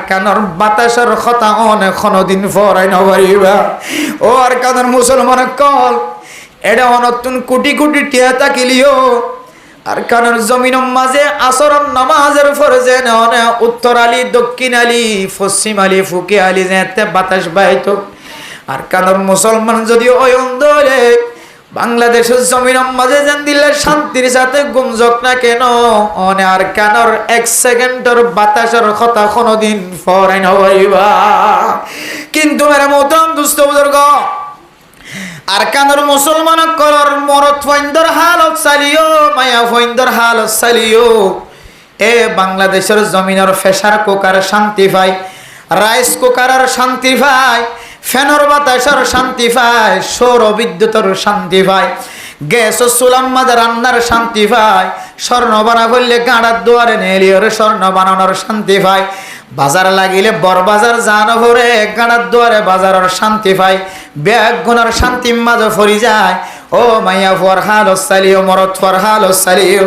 কানর বাতাসের কথা অনেক কোনদিন ফরাই নবারিবা ও আর কানর মুসলমান কল এটা অনতুন কোটি কোটি টিয়া তাকিলিও আর কানর জমিনের মাঝে আসরন নামাজের ফরজে নেওয়া উত্তর আলী দক্ষিণ আলী পশ্চিম আলী ফুকে আলী যেতে বাতাস বাইতো আর কানর মুসলমান যদি অয়ন্দলে বাংলাদেশের জমিনের মাঝে যেন দিলে শান্তির সাথে গুমজক না কেন অনে আর কানর এক সেকেন্ডের বাতাসের কথা কোনদিন ফরাই নবাইবা কিন্তু মেরা মোহতারাম দুস্থ বুজুর্গ আর কানর মুসলমান কলর মরত ফইন্দর হালত চালিও মায়া ফইন্দর হালত চালিও এ বাংলাদেশের জমিনের প্রেসার কুকার শান্তি পায় রাইস কুকারের শান্তি পায় ফ্যানের বাতাসের শান্তি পায় সৌর বিদ্যুতের শান্তি পায় গ্যাস ও চুলার মাঝে রান্নার শান্তি পায় স্বর্ণ বানা করলে গাঁড়ার দুয়ারে নেলিওরে স্বর্ণ বানানোর শান্তি পায় বাজার লাগিলে বড় বাজার জানো ভরে গাঁড়ার দুয়ারে বাজারের শান্তি পায় ব্যাগ গুনার শান্তি মাঝে ফরি যায় ও মাইয়া ফর হাল চালিও মরত ফর হাল চালিও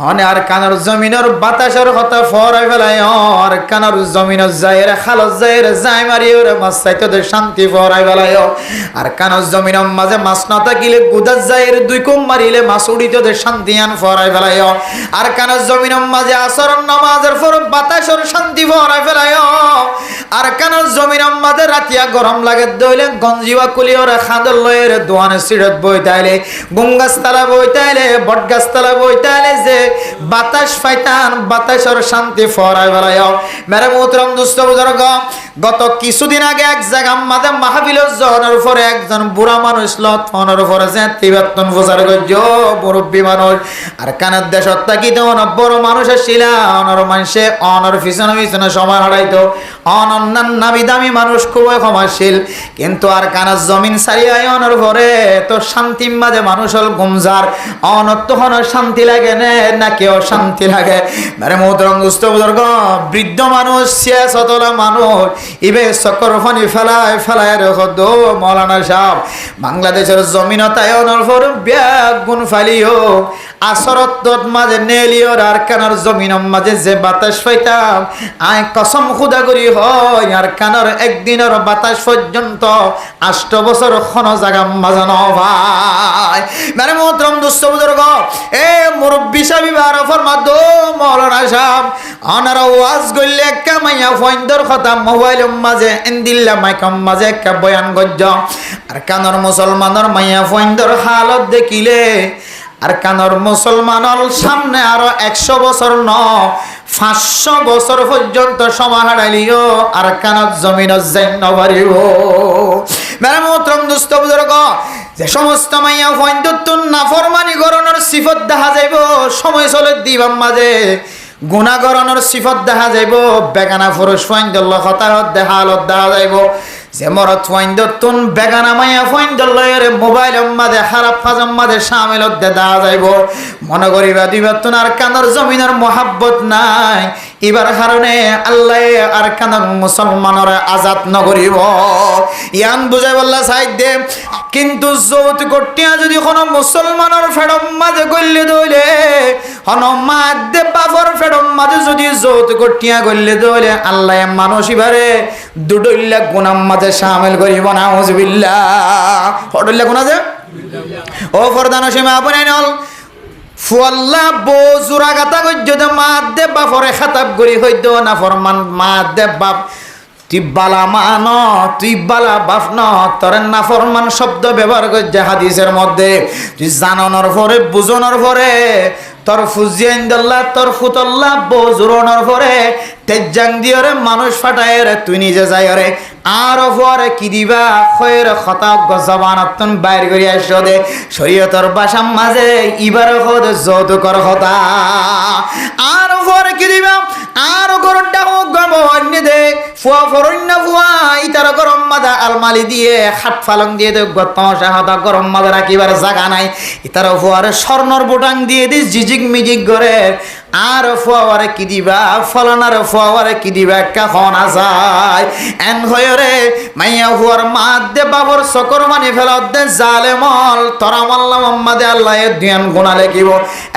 অনে আর কানর জমিনের বাতাসের কথা ফরাই ফেলায় আর কানর জমিনের যাইরে খালত যাইরে যাই মারি ওরে মাছ চাইতে শান্তি ফরাই ফেলায় আর কানর জমিনের মাঝে মাছ না থাকিলে গুদার যাইরে দুই কুম মারিলে মাছ উড়িতে শান্তি আন ফরাই ফেলায় আর কানর জমিনের মাঝে আসরন নামাজের ফর বাতাসের শান্তি ফরাই ফেলায় আর কানর জমিনের মাঝে রাতিয়া গরম লাগে দইলে গঞ্জিওয়া কুলিওরে খাঁদর লয়ের দোয়ানে সিরত বইতাইলে গুমগাছতলা বইতাইলে বটগাছতলা বইতাইলে যে বাতাস পাইতান বাতাসের শান্তি ফরাই ফেলায় মেরে মোহতরম দুস্থ বুজুর্গ গত কিছুদিন আগে এক জায়গা আমাদের মাহফিল জনের উপরে একজন বুড়া মানুষ লথনের উপরে যে তিবাত্তন প্রচার করছে মুরব্বী মানুষ আর কানের দেশত থাকি তো বড় মানুষ আসছিল অনর মানুষে অনর পিছনে পিছনে সময় হারাইতো অনন্যান নামি দামি মানুষ খুবই ক্ষমাশীল কিন্তু আর কানের জমিন সারিয়ায় অনর পরে তো শান্তি মাঝে মানুষ হল গুমজার অনত্য হনর শান্তি লাগে না কেউ শান্তি লাগে মেরে মোহতরম দুস্থ বুজুর্গ বৃদ্ধ মানুষ সিয়াসতলা মানুষ ইবে চক্কর ফানি ফেলায় ফেলায় রেখ দো মৌলানা সাহেব বাংলাদেশের জমিন তায়নের পর ব্যাগ গুণ ফালিও আসরত মাঝে নেলিও আর কানার জমিনের মাঝে যে বাতাস পাইতাম আয় কসম খুদা করি হয় আর কানার একদিনের বাতাস পর্যন্ত 8 বছর কোন জায়গা মাজানো ভাই মেরে মোহতরম দুস্থ বুজুর্গ এ মুরব্বী সাহেব আর ফরমা দো মৌলানা সাহেব আনারা ওয়াজ গইলে কামাইয়া ফইন্দর কথা মোবাইল মাঝে ইন্দিল্লা মাইকম মাঝে একটা বয়ান গজ্জ আর কানর মুসলমানের মাইয়া ফইন্দর হালত দেখিলে আর কানর মুসলমানের সামনে আরো 100 বছর ন 500 বছর পর্যন্ত সময় হারাইলিও আর কানর জমিনের জন্য পারিব মেরে মোহতরম দুস্থ বুজুর্গ যে সমস্ত মাইয়া ফইন্দর নাফরমানি গরনের সিফত দেখা যাইব সময় চলে দিবাম মাঝে গুণাগরণের সিফত দেখা যাইব বেগানা পুরুষ ফইন্দর হতাহত দেহালত দেখা যাইব যে মরত ফইন্দর তুন বেগানা মাইয়া ফইন্দর লয়ের মোবাইল মাঝে খারাপ ফাজম মাঝে সামিলত দেখা যাইব মনে করিবা দিবা তুন আর কানর জমিনের মহাব্বত নাই এবার কারণে আল্লাহ আর কানর মুসলমানের আজাদ নগরিব ইয়ান বুঝাই বললা সাইড দে কিন্তু যৌত কটিয়া যদি কোনো মুসলমানের ফেডম মাঝে গল্লে দইলে হন মাদে বাফর ফেডম মাঝে যদি যৌত কটিয়া গল্লে দইলে আল্লাহ মানুষ ইবারে দুডইল্লা গুনাম মাঝে শামিল করিব নাউজুবিল্লাহ হডইল্লা গুনাহ যে ও ফরদান সীমা আপনি নল ফুয়াল্লা বজুরা গাতা গজ্জতে মাদে বাফরে খাতাব গরি হইদ না ফরমান মাদে বাপ তুই বালা মান তুই বালা বাপ ন তোর না ফরমান শব্দ ব্যবহার করছে হাদিসের মধ্যে তুই জানানোর পরে বুঝানোর পরে তোর ফুজিয়াইন্দাল্লাহ তোর ফুতল্লাহ বজুরনোর পরে তেজাং দিয়রে মানুষ ফাটায় রে তুই নিজে যাই রে আর পরে কি দিবা খয়ের খতা জবানাতন বাইর করি আসো দে শরীয়তর বাসার মাঝে ইবার হদ যৌতুকর কথা আর পরে কি দিবা আর গরুটা হোক গবন্য দে ফুয়া ফরন্য ফুয়া ইতার গরম মাদা আলমালি দিয়ে হাত ফালং দিয়ে দে গতমশা হাতা গরম মাদা রাখিবার জায়গা নাই ইতার ফুয়ারে স্বর্ণর বুটাং দিয়ে দে জিজিক মিজিক করে আর ফুয়ারে কি দিবা ফলানার ফুয়ারে কি দিবা কখন আসায় এন হয়রে মাইয়া ফুয়ার মাদে বাবর সকর মানি ফেলত দে জালেমল তোরা মাল্লা মোহাম্মদে আল্লাহ ধ্যান গুণা লেখিব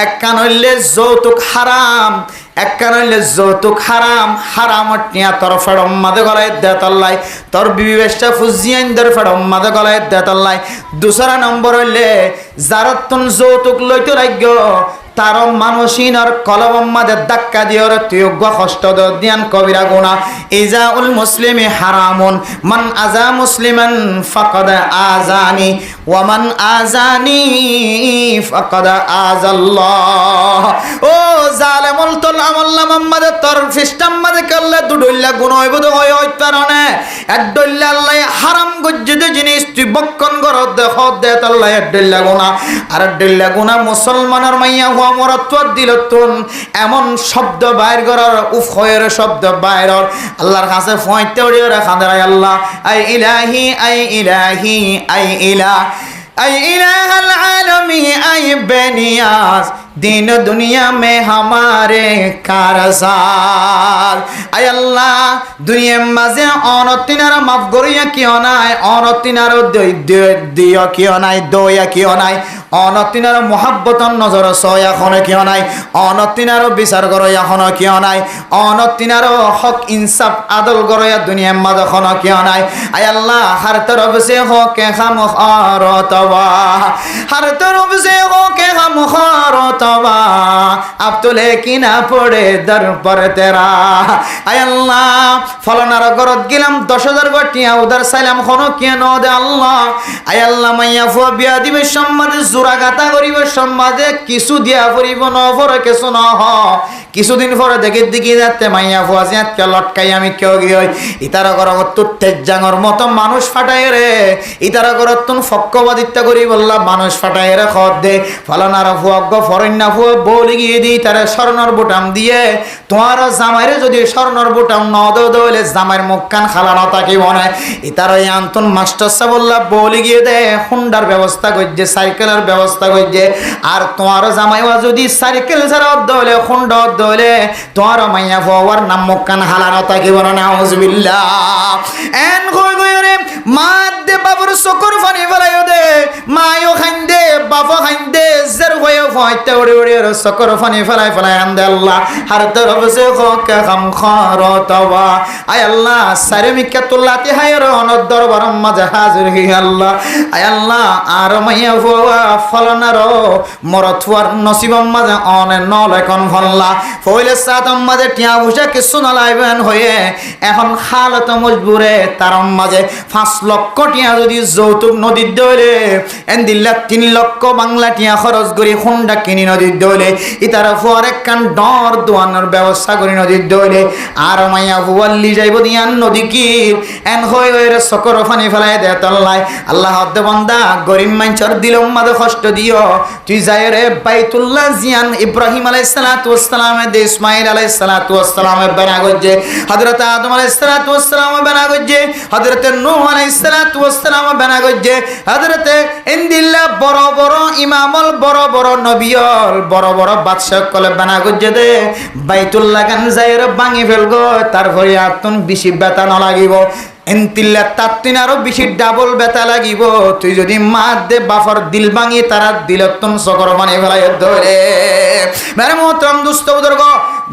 এক কান হইলে যৌতুক হারাম একখান হইলে যৌতুক হারাম, হারামত নিয়া তোর ফেড়ম মাদে গলায় দেতল্লাই, তোর বিবি বেশটা ফুজিয়ান দের ফেড়ম মাদে গলায় দেতল্লাই। দুসরা নম্বর হইলে যারতুন যৌতুক লইতে রাজ্য তার মানসিনার কলম মাদে ধাক্কা দিয়ে তুই কষ্ট দিয়ান কবিরা গুনাহ। ইজাউল মুসলিমি হারামুন, মান আজা মুসলিমান ফাকাদ আজানি ওয়া মান আজানি ফাকাদ আজাল্লাহ। ও জালেমুল তোল আমল্লা মাম্মাদে তোর ফিস্টাম মাদে করলে দুডইলা গুনাহ হইব তো হইত পারনে। একডইলা আল্লাহ হারাম গজ্জিত জিনিস তুই বক্ষণ কর দেখ দে আল্লাহ একডইলা গুনাহ। আর একডইলা গুনাহ মুসলমানের মাইয়া মরত্বত দিলতুন এমন শব্দ বাইর করার উফ হয়ের শব্দ বাইরর আল্লাহর কাছে ফয়তে ওড়িয়ে রাখা দেয় আল্লাহ I Ilahi I Ilahi I ইলাহ আই ইলাহাল আলামি আই বেনিয়াস दिन दुनिया में हमारे कारसाल। आय अल्लाह दुनिया माजे अनतिनार माफ करिया क्यों नाय, अनतिनार दिया क्यों नाय, दोया क्यों नाय, अनतिनार मोहब्बत नजर सोया खने क्यों नाय, अनतिनार বিচার করো এখন क्यों नाय, अनतिनार हक इंसाफ आदल করো दुनिया माजे खने क्यों नाय। आय अल्लाह हर तरफ से हो के खामखारतवा, हर तरफ से हो के खामखारतवा अब तो लेकिन ना पड़े दर पर तेरा। आय अल्लाह फलानार गरत গেলাম 10,000 গটিয়া উদার সাইলাম খনো কেন দে আল্লাহ। আয় আল্লাহ মাইয়া ফুয়া বিয়া দিবে সম্মাদে জোড়া গাতা করিব সম্মাদে কিছু দিয়া পড়িব ন পরে কিছু ন হ কিছুদিন পরে দেখে দিকে যাতে মাইয়া ফুয়া জিয়াত কে লটকাই আমি কেউ গিয়ে ইতারা করো তুত্তে জাঙর মতো মানুষ ফাটায় রে, ইতারা করো তুন ফক্কবাদিত্য করি বললা মানুষ ফাটায় রে খদ দে ফলানার ফুয়া ফরেন্না ফুয়া বলি গিয়ে দিই তারা স্বর্ণর বোটাম দিয়ে তোমার জামাইরে যদি স্বর্ণর বোটাম ন দৌলে জামাইয়ের মুখ কান খালানো তাকে মনে ইতারা আন্তন মাস্টার সাহেবুল্লাহ বলি গিয়ে দে হুন্ডার ব্যবস্থা করছে, সাইকেলের ব্যবস্থা করছে। আর তোমার জামাইওয়া যদি সাইকেল ছাড়া দৌলে হুন্ডা দৌলে তোমার মাইয়া ফুয়ার নাম মুখ কান হালানো তাকে বলে নাউজুবিল্লাহ। এন কই কই রে মা দে বাবুর চকুর পানি ফেলাইও দে, মায়ও খাইন দে বাবা খাইন দে জের হয়ে ফয়তে উড়ে উড়ে চকুর পানি ফেলাই ফেলাই আন্দে আল্লাহ হার তরফ সে খোকে খাম খরতবা। আয় আল্লাহ সারে মিকা তুল্লাতি হায়র অনদ দরবার মাঝে হাজির হি আল্লাহ। আয় আল্লাহ আর মাইয়া ফুয়া ফলনার মরথুয়ার নসিবম মাঝে অনে নল এখন ফল্লা ফইলে সাতম মাঝে টিয়া বসে কিছু নলাইবেন হয়ে এখন হালত মজবুরে তার মাঝে 5 লক্ষ টিয়া যদি যৌতুক নদীর দৌলে এন্দিল্লা 3 লক্ষ বাংলা টিয়া খরচ করি হুন্ডা কিনি নদীর দৌলে ইতারা ফুয়ার একখান ডর দোয়ানোর ব্যবস্থা করি নদীর দৌলে। আর মাইয়া ফুয়াল্লি যাইব দিয়ান নদী কি এন হয়ে হয়ে চকর ফানি ফেলাই দে তল্লায় আল্লাহ হদ্দে বন্দা গরিব মাঞ্চর দিলম মাদে কষ্ট দিও তুই যাই রে বাইতুল্লাহ জিয়ান ইব্রাহিম আলাইহিস সালাতু ওয়াস সালামে দে ইসমাঈল আলাইহিস সালাতু ওয়াস সালামে বানা গজ্জে হযরত আদম আলাইহিস সালাতু ওয়াস সালামে বানা গজ্জে হযরত নূহ আলাইহিস সালাতু ওয়াস সালামে বানা গজ্জে হযরত ইনদিল্লাহ বড় বড় ইমামল বড় বড় নবিয়ল বড় বড় বাদশাহ কলে বানা গজ্জে দে বাইতুল্লাহ গান যাই রে ভাঙি ফেলগো তারপরে আতুন বেশি বেতা না লাগিব এনতিল্লা তাতিন আরো বেশি ডাবল বেতা লাগিব। তুই যদি মা দে বাফর দিল ভাঙি তারা দিলতুন সকর মানে ফেলাই ধরে মেরে মোহতরম দুস্থ বুজুর্গ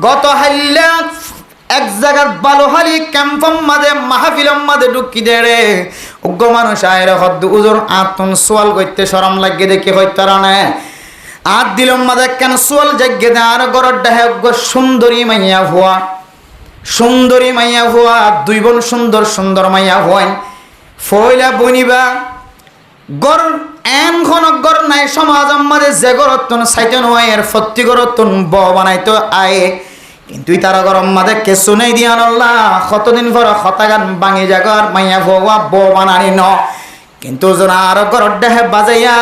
গত হাইলা এক জায়গার বালোহালি ক্যাম্পম মাদে মাহফিলম মাদে ঢুকি দে রে উগ্র মানুষ আয়ের হদ্দু উজুর আতুন সোয়াল করতে শরম লাগে দেখে হইতারা না আর দিলম মাদে কেন সোয়াল জাগ্গে দে আর গরর ডাহে সুন্দরী মাইয়া ভুয়া, সুন্দরী মাইয়া ভুয়া 2 বোন সুন্দর সুন্দর মাইয়া ভুয়ান ফইলা বনিবা গর এন খন গর নাই সমাজ আমাদের যে গরতন সাইতন এর ফত্তি গরতন ব বানাইতো আয়ে কিন্তু তারা গরম মাদে কেসু নেই দিয়ান আল্লাহ কতদিন পর খতাগান ভাঙি জাগর মাইয়া ভুয়া ব বানানি ন কিন্তু যারা আর গরর দেহে বাজাইয়া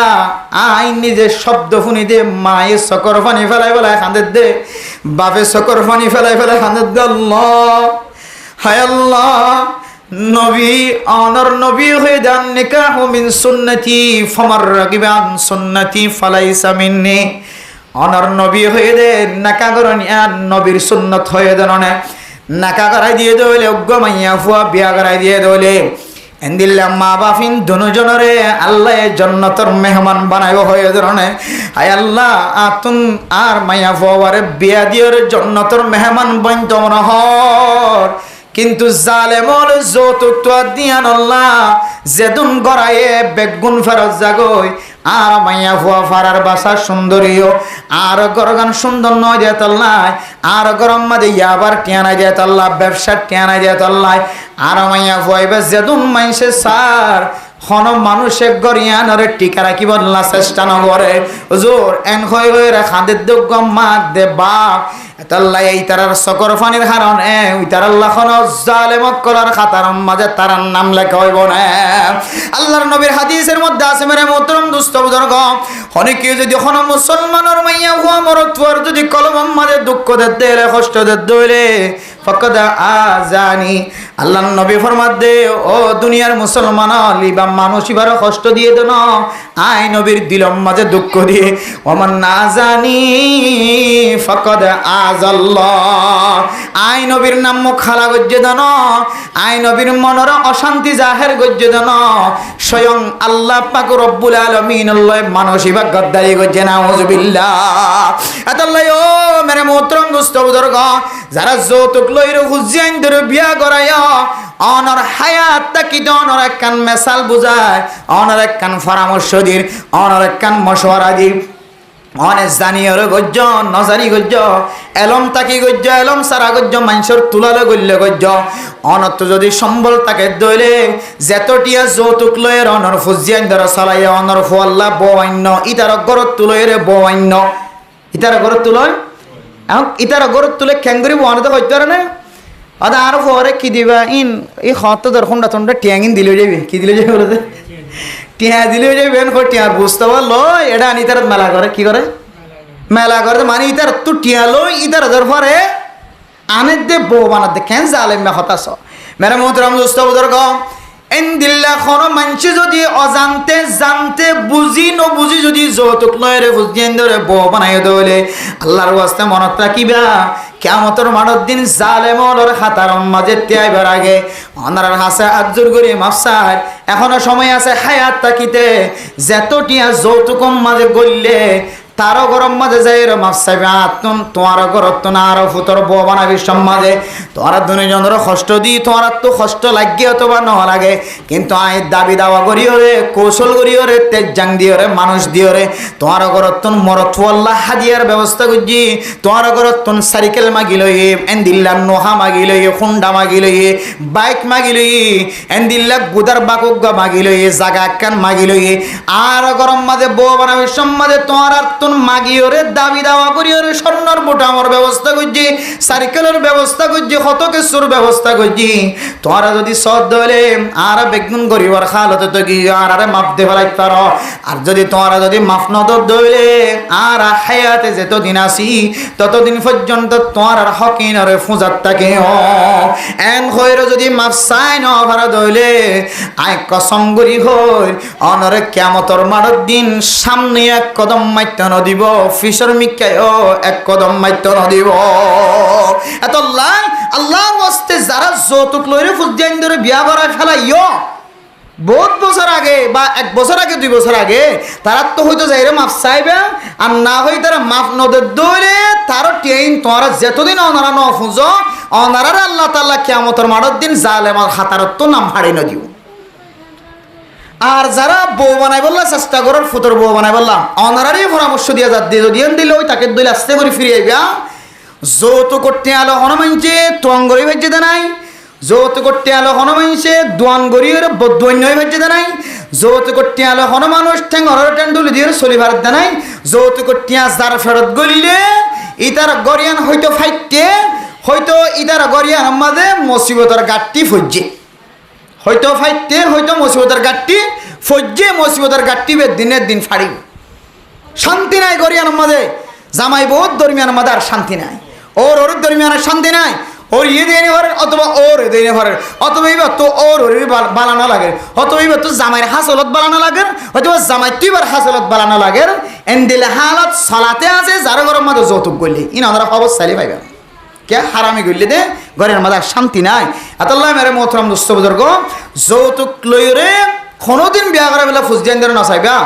আই নিজে শব্দ শুনি দে মায়ে চকর পানি ফেলাই ফেলাই কান্দে দে বাপে চকর পানি ফেলাই ফেলাই কান্দে দে আল্লাহ হায় আল্লাহ নবী অনর নবী হয়ে যান নিকাহু মিন সুন্নতি ফামার রাগিবান সুন্নতি ফালাইসা মিন্নি অনর নবী হয়ে দে নাকা গরনিয়া নবীর সুন্নত হয়ে দেন না নাকা গড়াই দিয়ে দইলে উগ্র মাইয়া ফুয়া বিয়া গড়াই দিয়ে দইলে এন্দিল্লা মা বাফিন দুজনরে আল্লাহ জান্নাতের মেহমান বানাইব হয়ে ধরনে হায় আল্লাহ আতুন আর মায়া ফওয়ারে বিয়া দিয়র জান্নাতের মেহমান বন্ত মনহর কিন্তু জালেমল যৌতুক তো দিয়ান আল্লাহ যেদুন গড়ায়ে বেগুন ফেরত জাগই আর মাইয়া ফুয়া ফারার বাসা সুন্দরীয় আর গরগান সুন্দর নয় দিয়ে আল্লাহ আর গরম মাঝে আবার টিয়ানা দিয়ে আল্লাহ ব্যবসার টিয়ানা দিয়ে আল্লাহ আর মাইয়া ফুয়াইবে যেদুন মাইসে সার হন মানুষে গরিয়ানরে টিকা রাখিব না চেষ্টা নগরে হুজুর এন হই হই রে খাদের যোগ্য মাত দে বাপ এতাল্লাহ এই তারার সকর ফানির হারণে ওই তার আল্লাহ খন জালেমক করার খাতার মাঝে তার নাম লেখা হইব না আল্লাহর নবীর হাদিসের মধ্যে আছে মেরে মোহতরম দুস্থ বুজুর্গ অনেকে যদি হন মুসলমানের মাইয়া হুয়া মরতওয়ার যদি কলম মাঝে দুঃখ দে কষ্ট দে ফকদ আজানি আল্লাহর নবী ফরমাত দে ও দুনিয়ার মুসলমান লিবা মানুষ ইবার কষ্ট দিয়ে দেন আই নবীর দিলম মাঝে দুঃখ দিয়ে ওমান না জানি ফকদ আজাল্লাহ আই নবীর নাম মুখ খালা গজ্জে দেন আই নবীর মনের অশান্তি জাহের গজ্জে দেন স্বয়ং আল্লাহ পাক রব্বুল আলামিন আল্লাহ মানুষ ইবা গদ্দারি গজ্জে নাউজুবিল্লাহ আতাল্লাহ ও মেরে মোহতরম দোস্ত বুজুর্গ যারা যৌতুক লইর হুজিয়ান ধরে বিয়া করায় অনর হায়াত তাকি অনর একখান মেসাল বুঝায় অনর একখান পরামর্শ দির অনর একখান মশওয়ারা দির অনেক জানিয়র গজ্জ নজানি গজ্জ এলম তাকি গজ্জ এলম সারা গজ্জ মানুষের তুলালে গল্য গজ্জ অনত যদি সম্বল তাকে দইলে যেতটিয়া যৌতুক লয়ের অনর ফুজিয়ান ধরে চলাইয়া অনর ফুয়াল্লা বওয়ান্য ইতার গরত তুলয়ের বওয়ান্য ইতার গরত তুলয় এখন ইতারা গরত তুলে খ্যাঙ্গুরি বহানোতে করতে পারে না আদা আরো পরে কি দিবা ইন এই হত দরখন্ডা তোমরা টিয়াঙ্গিন দিলে যাবে কি দিলে যাবে বলতে টিয়া দিলে যাবে টিয়ার বুঝতে পারলো এটা আনি তার মেলা করে কি করে মেলা করে মানে ইতার তো টিয়া লই ইতার পরে আনের দে বউ বানাতে কেন জালেম হতাশ মেরা মোহতরম দোস্ত বুজুর্গ এন্দিল্লা খন মানসি যদি অজান্তে জানতে বুঝি নবুঝি যদি যৌতুক লয়রে বুঝিয়েন ধরে বউ বানাই দইলে আল্লাহর ওয়াস্তে মনত রাখিবা কিয়ামতের মাঠের দিন জালেমর খাতার মাঝে তিয়াইবার আগে অনার হাসে আজুর করি মাফসার এখনো সময় আছে হায়াত তাকিতে যেতটিয়া যৌতুক মাঝে গললে তারও গরম মাঝে যাই রে মাফসাইবে আত্মন তোমার গরত না আরো ফুতর বউ বানাবি সমাজে তোরা দুজনের কষ্ট দি তোমার তো কষ্ট লাগে অথবা ন লাগে কিন্তু আই দাবি দাওয়া করিও রে কৌশল করিও রে তেজ জাং দিও রে মানুষ দিও রে তোমার গরত মরত আল্লাহ হাদিয়ার ব্যবস্থা করছি তোমার গরত সাইকেল মাগি লই এন্দিল্লা নোহা মাগি লই হুন্ডা মাগি লই বাইক মাগি লই এন্দিল্লা গুদার বাকুক মাগি লই জাগা কান মাগি লই আর গরম মাঝে বউ বানাবি সমাজে তোমার মাগিওরে দাবি দাওয়া করিওরে স্বর্ণর বোটামর ব্যবস্থা করছি সাইকেলের ব্যবস্থা করছি কত কিছুর ব্যবস্থা করছি তোরা যদি সদ হলে আর বেগুন গরিবর খালতে তো কি আর মাফ দে ফেলাই পারো আর যদি তোরা যদি মাফ নদর দইলে আর হায়াতে যতদিন আসি ততদিন পর্যন্ত তোর আর হকিনরে ফুজাত থাকে এন হইরে যদি মাফ চাই ন ভাড়া দইলে আয় কসম গরি হই অনরে কিয়ামতের মাঠের দিন সামনে এক কদম মাইতে দিব ফিশর মিকায় এক কদম মাইতে দিব এত আল্লাহর ওয়াস্তে যারা যৌতুক লইরে ফুজিয়ান ধরে বিয়া করায় ফেলাইও বহুত বছর আগে বা এক বছর আগে 2 বছর আগে তারা তো হয়তো যাইরে মাফ চাইবে আর না হই তারা মাফ নদে দইলে তার টেইন তোরা যতদিন অনারা ন ফুজ অনারার আল্লাহ তাআলা কিয়ামতের মাঠের দিন জালেমার খাতারত তো নাম হারিয়ে ন দিও আর যারা বউ বানাই বললা চেষ্টা করার ফুতর বউ বানাই বললাম অনারারই পরামর্শ দিয়া যা দিয়ে যদি দিলে ওই তাকে দইলে আস্তে করে ফিরে আইবা যৌতুক করতে আলো হনুমানছে তোয়াঙ্গরি ভেজে দে নাই যৌতুক করতে আলো হনুমানছে দোয়ান গরিয়ের বদ্ধন্য ভেজে দে নাই যৌতুক করতে আলো হনুমানুষ ঠ্যাং হরর টেন্ডুলি দিয়ে চলিবার দে নাই যৌতুক করতে যার ফেরত গলিলে ইতার গরিয়ান হয়তো ফাইটে হয়তো ইতার গরিয়ান আমাদের মুসিবতের গাঠটি ফজ্জে হয়তো ফাইটে হয়তো মুসিবতের গাঠটি ফজ্জে মুসিবতের গাঠটি দিনের দিন ফাড়িব শান্তি নাই গরিয়ান আমাদের জামাই বহুত দরমিয়ান আমাদের আর শান্তি নাই ওর দরমিয়ানের শান্তি নাই ওর ইয়ে দিয়ে নেবার অথবা ওর দিয়ে নেবার অথবা এবার তো ওর বালানো লাগে অথবা এবার তো জামাইয়ের হাসলত বালানো লাগে অথবা জামাই তুই এবার হাসলত বালানো লাগে এন দিলে হালত সলাতে আছে যারা গরম মাঝে যৌতুক করলে ইন আমরা খবর চালি পাইবেন কে হারামি করলে দে ঘরের মাঝে শান্তি নাই। আতাল্লাহ মেরে মোহতরম দোস্ত বুজুর্গ, যৌতুক লইরে কোনোদিন বিয়া করা বেলা ফুজিয়াইনদের নচাইবা।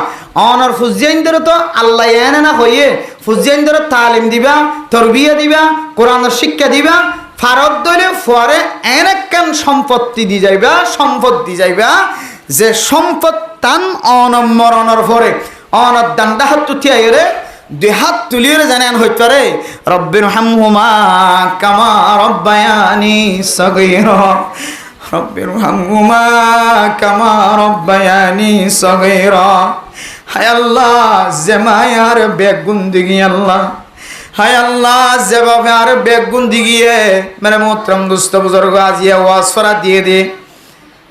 অনর ফুজিয়াইনদের তো আল্লাহ এনে না হইয়ে ফুজিয়াইনদের তালিম দিবা, তরবিয়া দিবা, কোরআনের শিক্ষা দিবা। ফারত দইলে ফুয়ারে এনেকান সম্পত্তি দি যাইবা, সম্পদ দি যাইবা যে সম্পদ তান অনমরণর পরে অনর দান্ডা হাত তুঠিয়াই রে দুই হাত তুলিয়ে জানেন হইতে পারে রব্বির হামহুমা কামা রব্বায়ানি সগীরা, রব্বির হামহুমা কামা রব্বায়ানি সগীরা। হায় আল্লাহ যে মায়ার বেগুন দিগি আল্লাহ, হায় আল্লাহ যেভাবে আর বেগুন দিগিয়ে মানে মোহতরম দুস্থ বুজুর্গ আজিয়া ওয়াজ ফরা দিয়ে দে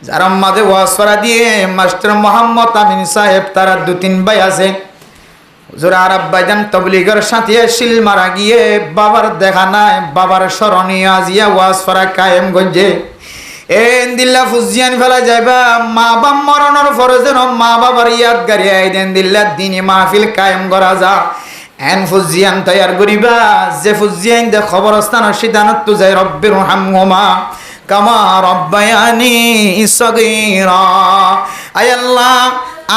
যারা মাঝে ওয়াজ ফরা দিয়ে মাস্টার মোহাম্মদ আমিন সাহেব তারা 2-3 ভাই আছে হুজুর আরব ভাইজান তবলিগের সাথে শিল মারা গিয়ে বাবার দেখা নাই, বাবার স্মরণীয় আজিয়া ওয়াজ ফরা কায়েম গঞ্জে দিল্লা ফুজিয়ান ফেলা যাইবা। মা বাপ মরণের ফরজের মা বাবার ইয়াদ গাড়ি দেন দিল্লা দিনী মাহফিল কায়েম করা যা এন ফুজিয়ান তৈয়ার করিবা যে ফুজিয়ান দে খবরস্থান সিদ্ধান্ত তো যায় রব্বির হামহুমা কামা রব্বায়ানি সগীরা। আয় আল্লাহ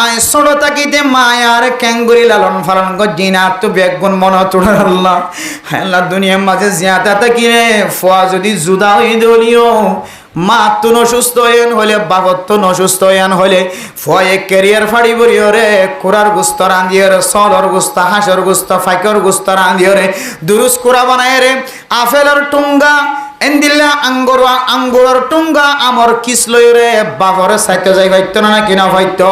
আয় ছোট তাকিতে মায়ার ক্যাঙ্গুরি লালন পালন করছি না তো বেগুন মন তোড়ার আল্লাহ। আল্লাহ দুনিয়ার মাঝে জিয়াতা তাকিরে ফুয়া যদি জুদা হয়ে দলিও মা তো নসুস্থ হইন হলে বাবত তো নসুস্থ হইন হলে ফয়ে ক্যারিয়ার ফাড়ি বরিও রে কুরার গুস্ত রাঁধিও রে সলর গুস্ত হাঁসর গুস্ত ফাঁকর গুস্ত রাঁধিও রে দুরুস কুড়া বানায় রে আপেলের টুঙ্গা এন্দিল্লা আঙ্গুরের টুঙ্গা আমর কিস লই রে বাবরে সাইতে যাই ভাইতো না কিনা ভাইতো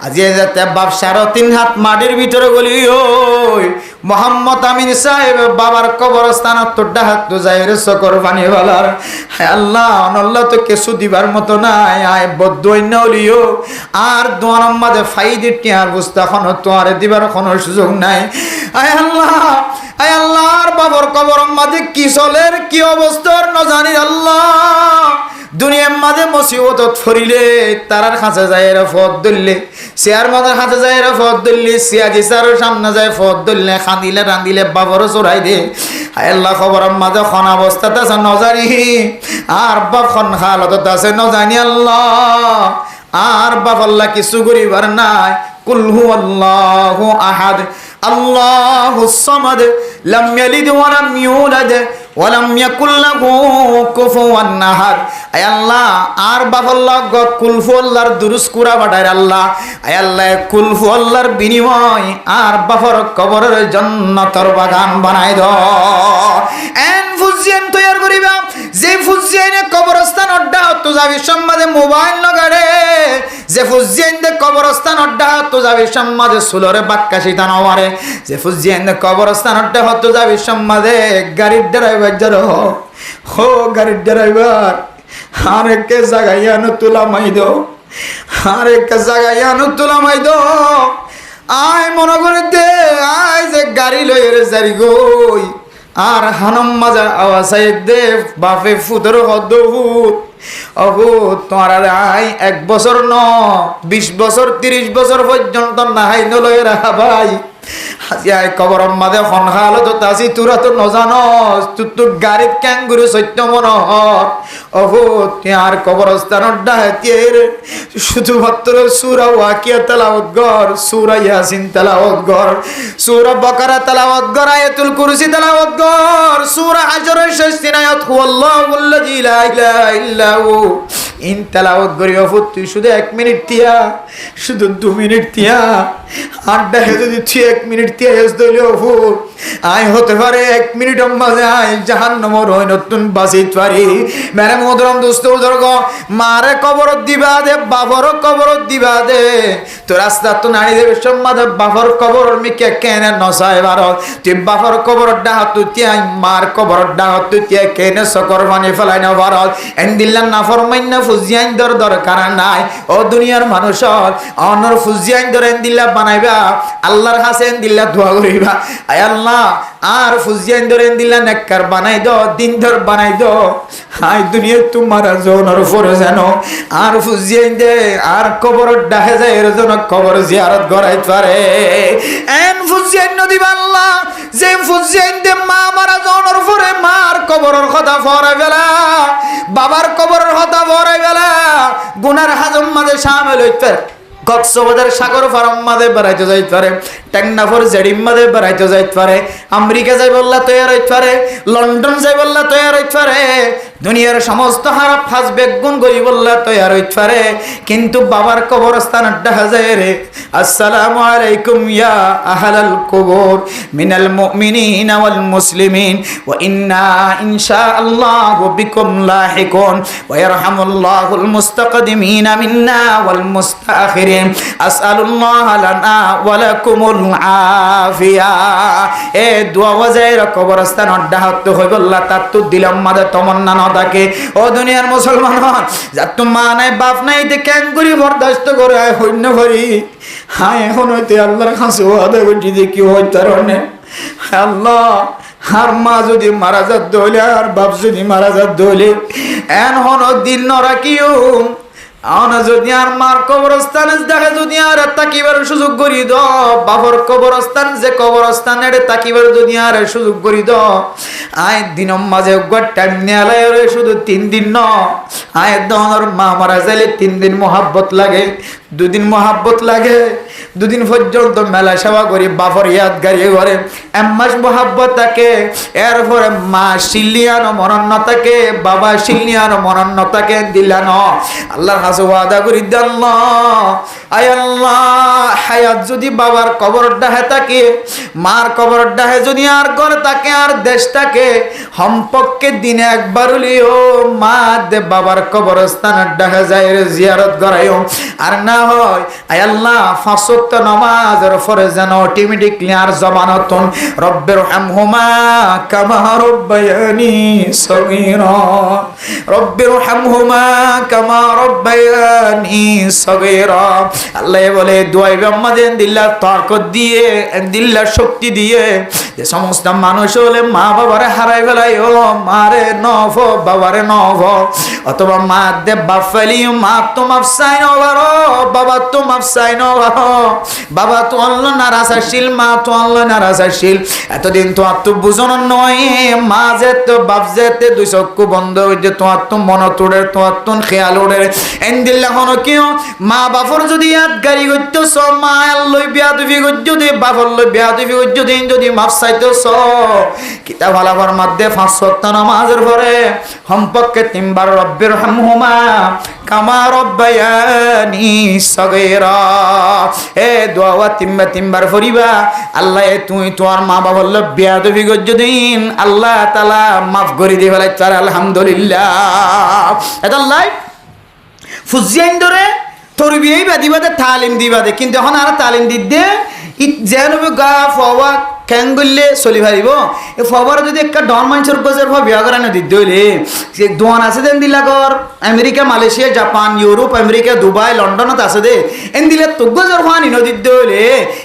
আজি যাতে বাপ 3.5 হাত মাটির ভিতরে গলি ওই মোহাম্মদ আমিন সাহেব বাবার কবরস্থান তোড্ডা হাত তো যাই রে সকর পানি বালার। হায় আল্লাহ আল্লাহ তো কিছু দিবার মতো নাই আয় বদ্ধন্য হলিও আর দোয়ার মাঝে ফাইদি টিয়ার বুঝতে এখন তোয়ারে দিবার কোনো সুযোগ নাই। আয় আল্লাহ আয় আল্লাহর বাবার কবর মাঝে কি চলের কি অবস্থার ন জানি আল্লাহ। দুনিয়ার মাঝে মুসিবত ফরিলে তারার কাছে যায় এরা ফদ ধরলে চেয়ার মাথার কাছে যায় এরা ফদ ধরলে সিয়াজি স্যারের সামনে যায় ফদ ধরলে খাঁদিলে রাঁধিলে বাবরও চড়াই দে। হায় আল্লাহ খবরের মাঝে খন অবস্থাতে আছে নজানি আর বাপ খন হালত আছে নজানি আল্লাহ আর বাপ আল্লাহ কিছু করিবার নাই। কুল হুয়াল্লাহু আহাদ আল্লাহুস সামাদ লাম ইয়ালিদ ওয়া লাম ইউলাদ ওয়া লাম ইয়াকুল লাহু কুফুওয়ান আহাদ। আয় আল্লাহ আর বাপ আল্লাহ কুল হুয়াল্লাহর দুরুস কুরা বাটায় আল্লাহ। আয় আল্লাহ কুল হুয়াল্লাহর বিনিময় আর বাপর কবরের জান্নাতের বাগান বানায় দাও। এন ফুজিয়ান তৈয়ার করিবা যে ফুজিয়ানে কবরস্থান অড্ডা তো যাবি সম্মাদে মোবাইল লাগাড়ে যে ফুজিয়ান দে কবরস্থান অড্ডা তো যাবি সম্মাদে সুলরে বাক্কাশি তানওয়ারে যে ফুজিয়ান দে কবরস্থান অড্ডা তো যাবি সম্মাদে গাড়ির ড্রাইভার যারো হো গাড়ির ড্রাইভার আরেককে জাগাইয়ানো তুলা মাইদো আরেককে জাগাইয়ানো তুলা মাইদো আয় মনে করে দে আয় যে গাড়ি লইরে জারি গই আর হানম মাজার আওয়াজ দে বাপে ফুতর হদ্দভূত অহু তোমার আই 1 বছর ন 20 বছর 30 বছর পর্যন্ত নাহাই নলয় রাখা ভাই আজি আই কবরম মাঝে খন হালত তাসি তুরা তো নজানস তুই তো গাড়িত ক্যাঙ্গুরু সত্য মনোহর অহু আর কবরস্থান ডাহাতিয়ের শুধুমাত্র সূরা ওয়াকিয়া তেলাওয়াত কর, সূরা ইয়াসিন তেলাওয়াত কর, সূরা বাকারা তেলাওয়াত কর, আয়াতুল কুরসি তেলাওয়াত কর, সূরা হাশরের শেষ 3 আয়াত হুয়াল্লাহুল্লাযী লা ইলাহা ইল্লা হু ইন তেলাওয়াত করি অফুত তুই শুধু 1 মিনিট তিয়া শুধু 2 মিনিট তিয়া আড্ডা যদি তুই 1 মিনিট তিয়া এস দইলে অফুত আয় হতে পারে 1 মিনিট মাঝে আয় জাহান্নামর হয় নতুন বাঁচিত পারি। মেরে মোহতরম দোস্ত বুজুর্গ মারে কবর দিবা দে বাবর কবর দিবা দে তো রাস্তা তো নাড়ি দেবে সম্মাদে বাবর কবর মিকে কেনে নসায় বার তুই বাবর কবর ডাহাত তুই মার কবর ডাহাত তুই কেনে সকর বানি ফেলাই না বার এন্দিল্লা নাফরমাইন না ফুজিয়াইন দরকার নাই ও দুনিয়ার মানুষ অনর ফুজিয়াইন দর এন্দিল্লা বানাইবা আল্লাহর কাছে দিল্লা দোয়া করিবা আয় আল্লাহ আর ফুজিয়ান ধরে দিল্লা নেককার বানাই দাও দিনদার বানাই দাও হাই দুনিয়া তোমার জনের উপরে জানো আর ফুজিয়ান দে আর কবর ডাহে যায় এর জন্য কবর জিয়ারত করাই পারে এন ফুজিয়ান নদী আল্লাহ যে ফুজিয়ান দে মা মারা জনের উপরে মার কবরের কথা ফরাই বেলা বাবার কবরের কথা ফরাই বেলা গুনার হাজম মাঝে শামিল হইতে কক্সবাজার সাগর ফার্ম মাঝে বেড়াইতে যাইতে পারে টেকনাফর জেডিম মাঝে বেড়াইতে যাইতে পারে আমেরিকা যাই বললা তৈরি হইতে পারে লন্ডন যাই বললা তৈরি হইতে পারে দুনিয়ার সমস্ত হারাপ ফাঁস বেগুন গই বললা তৈরি হইতে পারে কিন্তু বাবার কবরস্থান দেখা যায় রে আসসালামু আলাইকুম ইয়া আহলাল কুবুর মিনাল মুমিনিনা ওয়াল মুসলিমিন ওয়া ইন্না ইনশাআল্লাহু বিকুম লাহিকুন ওয়া ইয়ারহামুল্লাহুল মুস্তাকদিমিনা মিন্না ওয়াল মুস্তাখিরিন আসআলুল্লাহ লানা ওয়া লাকুমুল আফিয়া এ দোয়া ওয়াজাইর কবরস্থান ডাহত হই বললা তাতু দিলাম মাদে তমন্না ন থাকে ও দুনিয়ার মুসলমান যা তো মা নাই বাপ নাই তে কেন করি বরদাস্ত করে আয় হইন্য করি হ্যাঁ এখন হইতে আল্লাহর কাছে ওয়াদা করছি যে কি হয় তার অনেক আল্লাহ আর মা যদি মারা যাত হইলে আর বাপ যদি মারা যাত হইলে এন হন দিন ন রাখিও আনা যদি আর মার কবরস্থানে দেখা যদি আর তাকিবার সুযোগ করি দ বাবার কবরস্থান যে কবরস্থান এর তাকিবার যদি আর সুযোগ করি দ আয় দিনম মাঝে গট টাইম নেলায় রে শুধু 3 দিন ন আয় দনর মা মারা যাইলে 3 দিন মোহাব্বত লাগে 2 দিন মোহাব্বত লাগে 2 দিন পর্যন্ত মেলা সেবা করি বাবার ইয়াদগারি করে 1 মাস মোহাব্বত থাকে এরপরে মা শিলিয়ানো মরণ থাকে বাবা শিলিয়ানো মরণ থাকে দিলান আল্লাহর কাছে ওয়াদা করি আল্লাহ আয় আল্লাহ হায়াত যদি বাবার কবর ডাহে থাকে মার কবর ডাহে যদি আর ঘরে থাকে আর দেশ থাকে সম্পর্কে দিনে একবার হলিও মা দে বাবার কবরস্থান ডাহে যায় জিয়ারত করাইও আর না হয় আয় আল্লাহ 5 ওয়াক্ত নামাজের ফরজ যেন অটোমেটিকলি আর জমানতুন রব্বির হামহুমা কামা রব্বায়ানি সগীরা রব্বির হামহুমা কামা রব্বায়ানি সগীরা আল্লাহ বলে দোয়াই আমাদের দিল্লার তাকত দিয়ে দিল্লার শক্তি দিয়ে যে সমস্ত মানুষ হলে মা বাবারে হারাই ফেলাই ও মারে নভ বাবারে নভ অথবা মা দে বাপ ফেলিও মা তো মাফসাই নবারো বাবা তো মাফসাই নবারো বাবা তো আল্লাহ নারাজশীল মা তো আল্লাহ নারাজশীল এতদিন তো আর তো বুঝন নয় মা যেতে বাপ যেতে 2 চক্ষু বন্ধ হইতে তো আর তো মন তোড়ে তো আর তো খেয়াল ওড়ে এন দিল্লা হন কিও মা বাপর যদি ইয়াদ গাড়ি করতে স মা আল্লাহ বিয়াদবি করতে দে বাপর লই বিয়াদবি করতে দিন যদি মাফ চাইতে স কিতাব আলাবার মধ্যে 5 ওয়াক্ত নামাজের পরে সম্পর্কে 3 বার রব্বির হামহুমা কামা রব্বায়ানি সগীরা এ দোয়া 3 বার পড়িবা আল্লাহ তুই তোর মা বাবার লই বিয়াদবি করতে দিন আল্লাহ তাআলা মাফ করে দিবে তার আলহামদুলিল্লাহ এটা লাইফ ফুজিয়ান ধরে তরবিয়াই বাদিবাদে তালিম দিবাদে কিন্তু এখন আর তালিম দিতে যেনবে গা ফওয়া কেন বললে চলি পারিব এই ফবার যদি একটা ডন মানুষের গজের ভাব বিয়া করানো দিতে হইলে যে দোয়ান আছে দেন দিলাগর America Malaysia Japan Europe America Dubai লন্ডনত আছে দে এন দিলে তো গজের ভান ইনো দিতে হইলে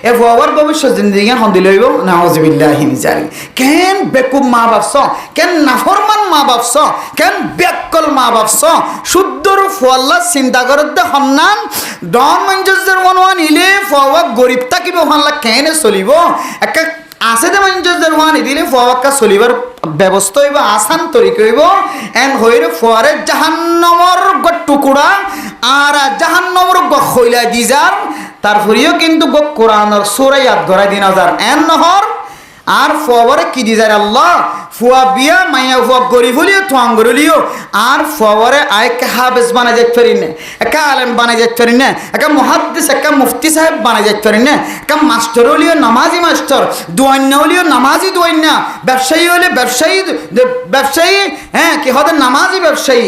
এ ফবার ভবিষ্যৎ জিন্দিগি হন দিলে হইব নাউজুবিল্লাহি মিন জালিক কেন বেকুব মা বাপস কেন নাফরমান মা বাপস কেন বেকল মা বাপস শুদ্ধর ফল্লা চিন্তা করতে হন্নান ডন মানুষের মনোয়ান ইলে ফওয়া গরিব থাকিব হনলা কেন চলিব একটা আছে যে মানুষের ওয়ানি দিলে ফওয়াক্কা চলিবার ব্যবস্থা হইব আসান তরিকা হইব এন হইরে ফোয়ারে জাহান্নামর টুকুরা আর জাহান্নামর খইলা দিজার তারপরেও কিন্তু কোরআনের সূরা ইয়াদ গড়াই দিন হাজার এন নহর আর ফওয়ারে কি দিজার আল্লাহ ফুয়া বিয়া মাইয়া ফুয়া গরিব হলিও তোয়াং গরিলিও আর ফওয়ারে আইকে হাফেজ বানাই যেতে পারি না একা আলেম বানাই যেতে পারি না একা মুহাদ্দিস একা মুফতি সাহেব বানাই যেতে পারি না একা মাস্টার হলিও নামাজি মাস্টার দোয়ান্না হলিও নামাজি দোয়ান্না ব্যবসায়ী হলে ব্যবসায়ী হ্যাঁ কি হতে নামাজি ব্যবসায়ী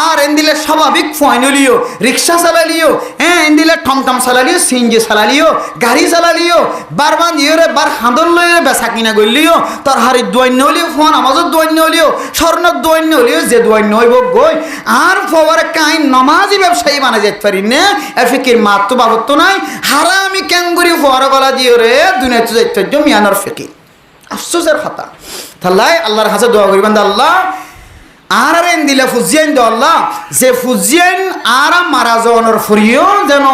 আর এন দিলে স্বাভাবিক ফয়েন হলিও রিক্সা চালালিও হ্যাঁ এন দিলে টমটম চালালিও সিএনজি চালালিও গাড়ি চালালিও বারবার ইয়ে বার হাঁদর লইয়ে বেচা কিনা কিনা গলিও তোর হাড়ি দোয়ান্য হলিও ফোন আমাজত দোয়ান্য হলিও স্বর্ণক দোয়ান্য হলিও যে দোয়ান্য হইব গই আর ফওয়ার কাইন নমাজি ব্যবসায়ী বানা যেতে পারি না ফিকির মাত তো বাবত তো নাই হারামি ক্যাঙ্গুরি ফওয়ার গলা দিও রে দুনিয়াতে যাইতে মিয়ানর ফিকির আফসোসের কথা তাহলে আল্লাহর কাছে দোয়া করিবেন আল্লাহ আর দিলে ফুজিয়ান দো আল্লাহ যে ফুজিয়ান আর মারা যাওয়ানোর ফুরিও যেন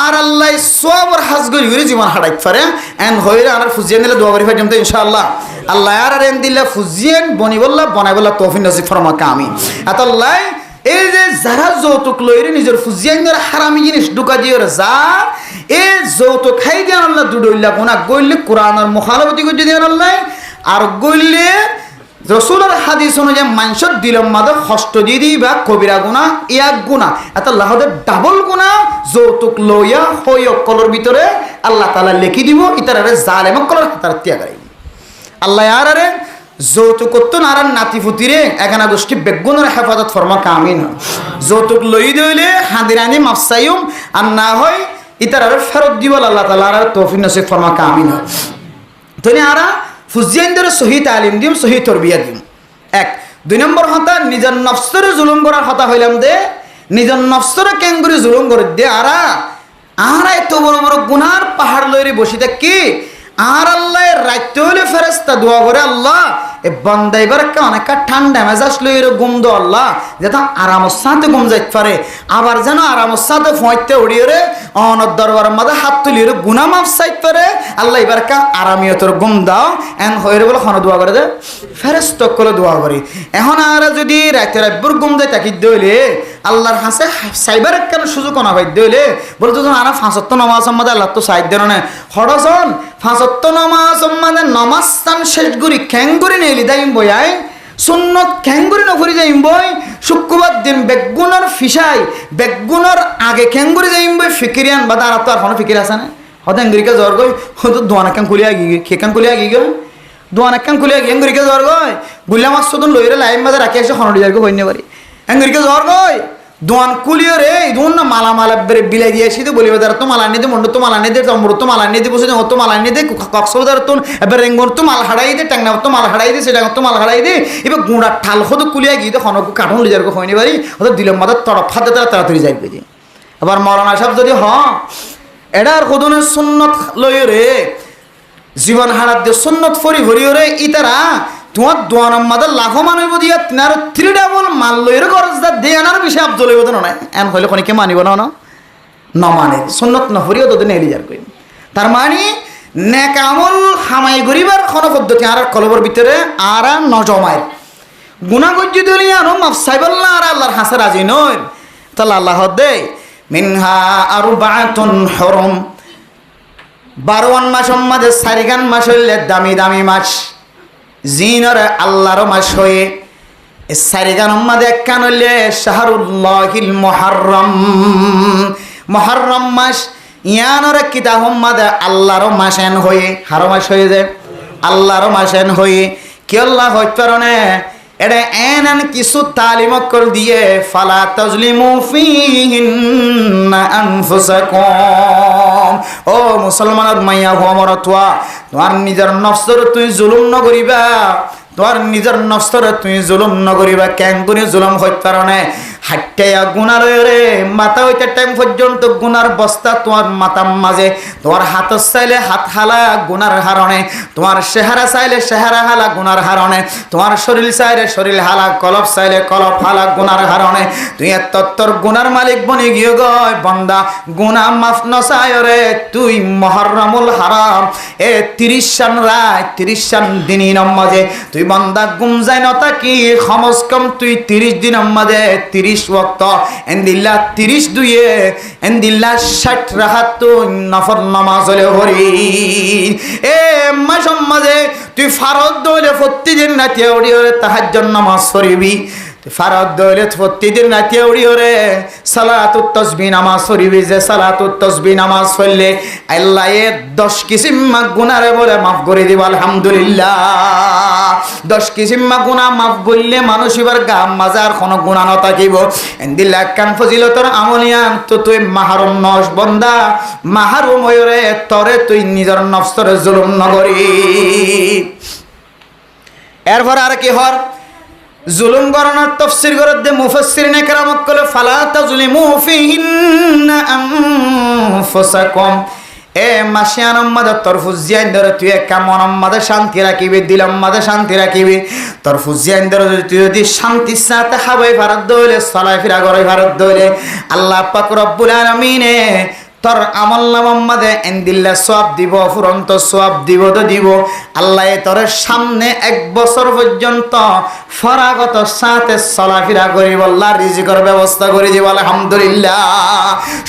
আর আল্লাহ সবর হাজ গরি গরি জীবন হারাইত পারে এন হইরে আর ফুজিয়ান দিলে দোয়া করি ফাইম তো ইনশাআল্লাহ আল্লাহ আর দিলে ফুজিয়ান বনি বললা বনাই বললা তৌফিক নসিব ফরমাকা আমিন আতাল্লাহ এই যে যারা যৌতুক লইরে নিজের ফুজিয়ানের হারামি জিনিস ঢুকা দিয়ে যা এই যৌতুক খাই দিয়ে আল্লাহ দুডইলা কোনা গইলে কোরআনের মুখালফতি করে দিয়ে আল্লাহ আর গইলে রসুলের হাদিস অনুযায়ী মানুষের দিলম মাদক হস্ত দিয়ে দিই বা কবিরা গুণা এক গুণা এত লাহদের ডাবল গুণা যৌতুক লইয়া হই অকলর ভিতরে আল্লাহ তালা লিখি দিব ইতারে জালেম অকলর হাতার ত্যাগাই আল্লাহ আরে যৌতুক করতো না আর নাতিফুতিরে এখানা গোষ্ঠী বেগুনের হেফাজত ফরমা কামিন যৌতুক লই দইলে হাঁদিরানি মাফসাইম আর না হয় ইতারে ফেরত দিব আল্লাহ তালা আর তৌফিক নসিব ফরমা কামিন তুমি আরা ফুজিয়ানদের সহি তালিম দিম সহি তরবিয়া দিম এক দুই নম্বর হতা নিজের নফসরে জুলুম করার হতা হইলাম দে নিজের নফসরে ক্যাঙ্গুরি জুলুম করে দে আরা এত বড় বড় গুনার পাহাড় লইরে বসি থাকি আর আল্লাহ রাইতে হইলে ফেরেস্তা দোয়া করে আল্লাহ এ বান্দাইবার অনেকটা ঠান্ডা মেজাজ লইরে গুম দো আল্লাহ যেটা আরামর সাথে গুম যাইতে পারে আবার যেন আরামর সাথে ফইতে উড়িয়ে রে অনর দরবারের মাঝে হাত তুলিয়ে গুনা মাফ চাইতে পারে আল্লাহ এবার আরামিয়তর গুম দাও এন হইরে বলে খন দোয়া করে দে ফেরেস্ত করে দোয়া করি এখন আর যদি রাইতে রাইবুর গুম দেয় তাকি দইলে আল্লাহর হাসে সাইবার কেন সুযোগ না ভাই দইলে বলে তো আর ৫ নামাজ সম্মাদে আল্লাহ তো সাইড দেন হরজন ৫ নামাজ সম্মাদে নমাজ স্থান শেষ করি খ্যাঙ্গুরি নেইলি দাইম বয়াই সুন্নত খ্যাঙ্গুরি নকরি যাইম বই শুক্রবার দিন বেগুনের ফিসাই বেগুনের আগে খ্যাঙ্গুরি যাইম বই ফিকিরিয়ান বা তার তো আর কোনো ফিকির আছে না হতে এঙ্গুরিকে জ্বর গই হয়তো দোয়ান একখান খুলিয়া গিয়ে খেকান খুলিয়া গিয়ে গই দোয়ান একখান খুলিয়া গিয়ে এঙ্গুরিকে জ্বর গই গুল্লা মাছ সদন লইরে লাইম বাজার রাখি এসে হনডি যার হইনে পারি এঙ্গুরিকে জ্বর গই দোয়ান কুলিও রে দোন না মালা মালা বেরে বিলাই দিয়েছি তো বলিবে তারা তো মালা নিয়ে দে মন্ড তো মালা নিয়ে দে অমর তো মালা নিয়ে দে বসে তো মালা নিয়ে দে কক্সবাজার তো এবার রেঙ্গর তো মাল হাড়াই দে টাঙ্গা তো মাল হাড়াই দে সেটা তো মাল হাড়াই দে এবার গুঁড়া ঠাল হতো কুলিয়া গিয়ে তো হনক কাঠন লিজার হয়নি পারি ওদের দিলাম মাথার তরফ হাতে তারা তাড়াতাড়ি যাইবে যে আবার মৌলানা সাহেব যদি এডার কদনের সুন্নত লই রে জীবন হারাত দিয়ে সুন্নত ফরি ভরিও রে ইতারা তোমার দোয়ানার মাদা লাখো মানব দিয়া তিনার 3 ডাবল মাল লইরে খরচ দা দে আনার বিষয় আব্দুল হইব না এন হইলে কোনকে মানিব না না মানে সুন্নত না ফরিও তো দিন এলিজার কই তার মানে নেক আমল হামাই গরিবার কোন পদ্ধতি আর কলবর ভিতরে আর নজমায় গুনাহ গজ্জি দলি আর মাফ সাইবাল্লাহ আর আল্লাহর হাসে রাজি নয় তাহলে আল্লাহ দে মিনহা আরবাতুন হুরুম 12 মাস মাঝে 4 মাস হইলে দামি দামি মাস জিনর আল্লাহর মাস হয়ে 4 মাঝে একখান হইলে শাহরুল্লাহিল মুহাররম মুহাররম মাস ইয়ানর কিতাব মাঝে আল্লাহর মাস এন হয়ে হার মাস হয়ে যায় আল্লাহর মাস এন হয়ে কি আল্লাহ হইতে পারে এটা এন কিছু তালিম কর দিয়ে ফালা তাজলিমু ফিহিন্না আনফুসাকুম ও মুসলমানের মাইয়া ভমর তোয়া তোমার নিজের নফসর তুই জুলুম ন করিবা তোমার নিজের নফসর তুই জুলুম ন করিবা কেন করে জুলুম হইতে পারে হাইটাইয়া গুনার রে মাথা হইতে টাইম পর্যন্ত গুনার বস্তা তোমার মাথার মাঝে তোমার হাত চাইলে হাত হালা গুনার হারণে তোমার চেহারা চাইলে চেহারা হালা গুনার হারণে তোমার শরীর চাইলে শরীর হালা কলপ চাইলে কলপ হালা গুনার হারণে তুই তত্তর গুনার মালিক বনি গিয়ে গয় বন্দা গুনা মাফ নসায় রে তুই মুহররমুল হারাম 30 শান রাত 30 শান দিনই নমাজে তুই বন্দা গুম যায় নতা কি কমস কম তুই 30 দিন নমাজে 30 ওয়াক্ত এন্দিল্লা 30 দুইয়ে এন্দিল্লা 60 রাকাত নফল নামাজ হলে হরি এ মাসম মাঝে তুই ফারদ দইলে প্রতিদিন রাতে ওড়িয়ে তাহাজ্জুদ নামাজ পড়বি ফারদ দইলে প্রতিদিন রাতে উড়িও রে সালাতুত তাসবিহ নামাজ পড়িবি যে সালাতুত তাসবিহ নামাজ পড়লে আল্লাহ 10 কিসিম গুনাহরে বলে মাফ করে দিব আলহামদুলিল্লাহ 10 কিসিম গুনাহ মাফ করলে মানুষ এবার গাম মাজার কোনো গুনাহ ন থাকিব ইনদিল্লাহ কান ফজিলতর আমলিয়ান তো তুই মাহরুম নস বান্দা মাহরুম হইরে তরে তুই নিজের নফসরে জুলুম নগরি এরপর আর কি হর জুলুম গরনার তাফসীর করতে মুফাসসিরিনে কেরাম কলে ফালা তাজলিমু ফিহিন্না আনফুসাকুম এ মাসিয়ান মাদা তরফুজিয়ান ধরে তুই কেমন মাদা শান্তি রাখিবি দিলাম মাদা শান্তি রাখিবি তরফুজিয়ান ধরে তুই যদি শান্তির সাথে হাবাই ভারত দইলে চলাই ফিরা করে ভারত দইলে আল্লাহ পাক রব্বুল আলামিনে তোর আমল নামার মধ্যে ইনদিল্লাহ সওয়াব দিব ফুরন্ত সওয়াব দিব তো দিব আল্লাহ তোর সামনে 1 বছর পর্যন্ত ফরাগত সাথে চলাফেরা করিব আল্লাহ রিজিকের ব্যবস্থা করে দিব আলহামদুলিল্লাহ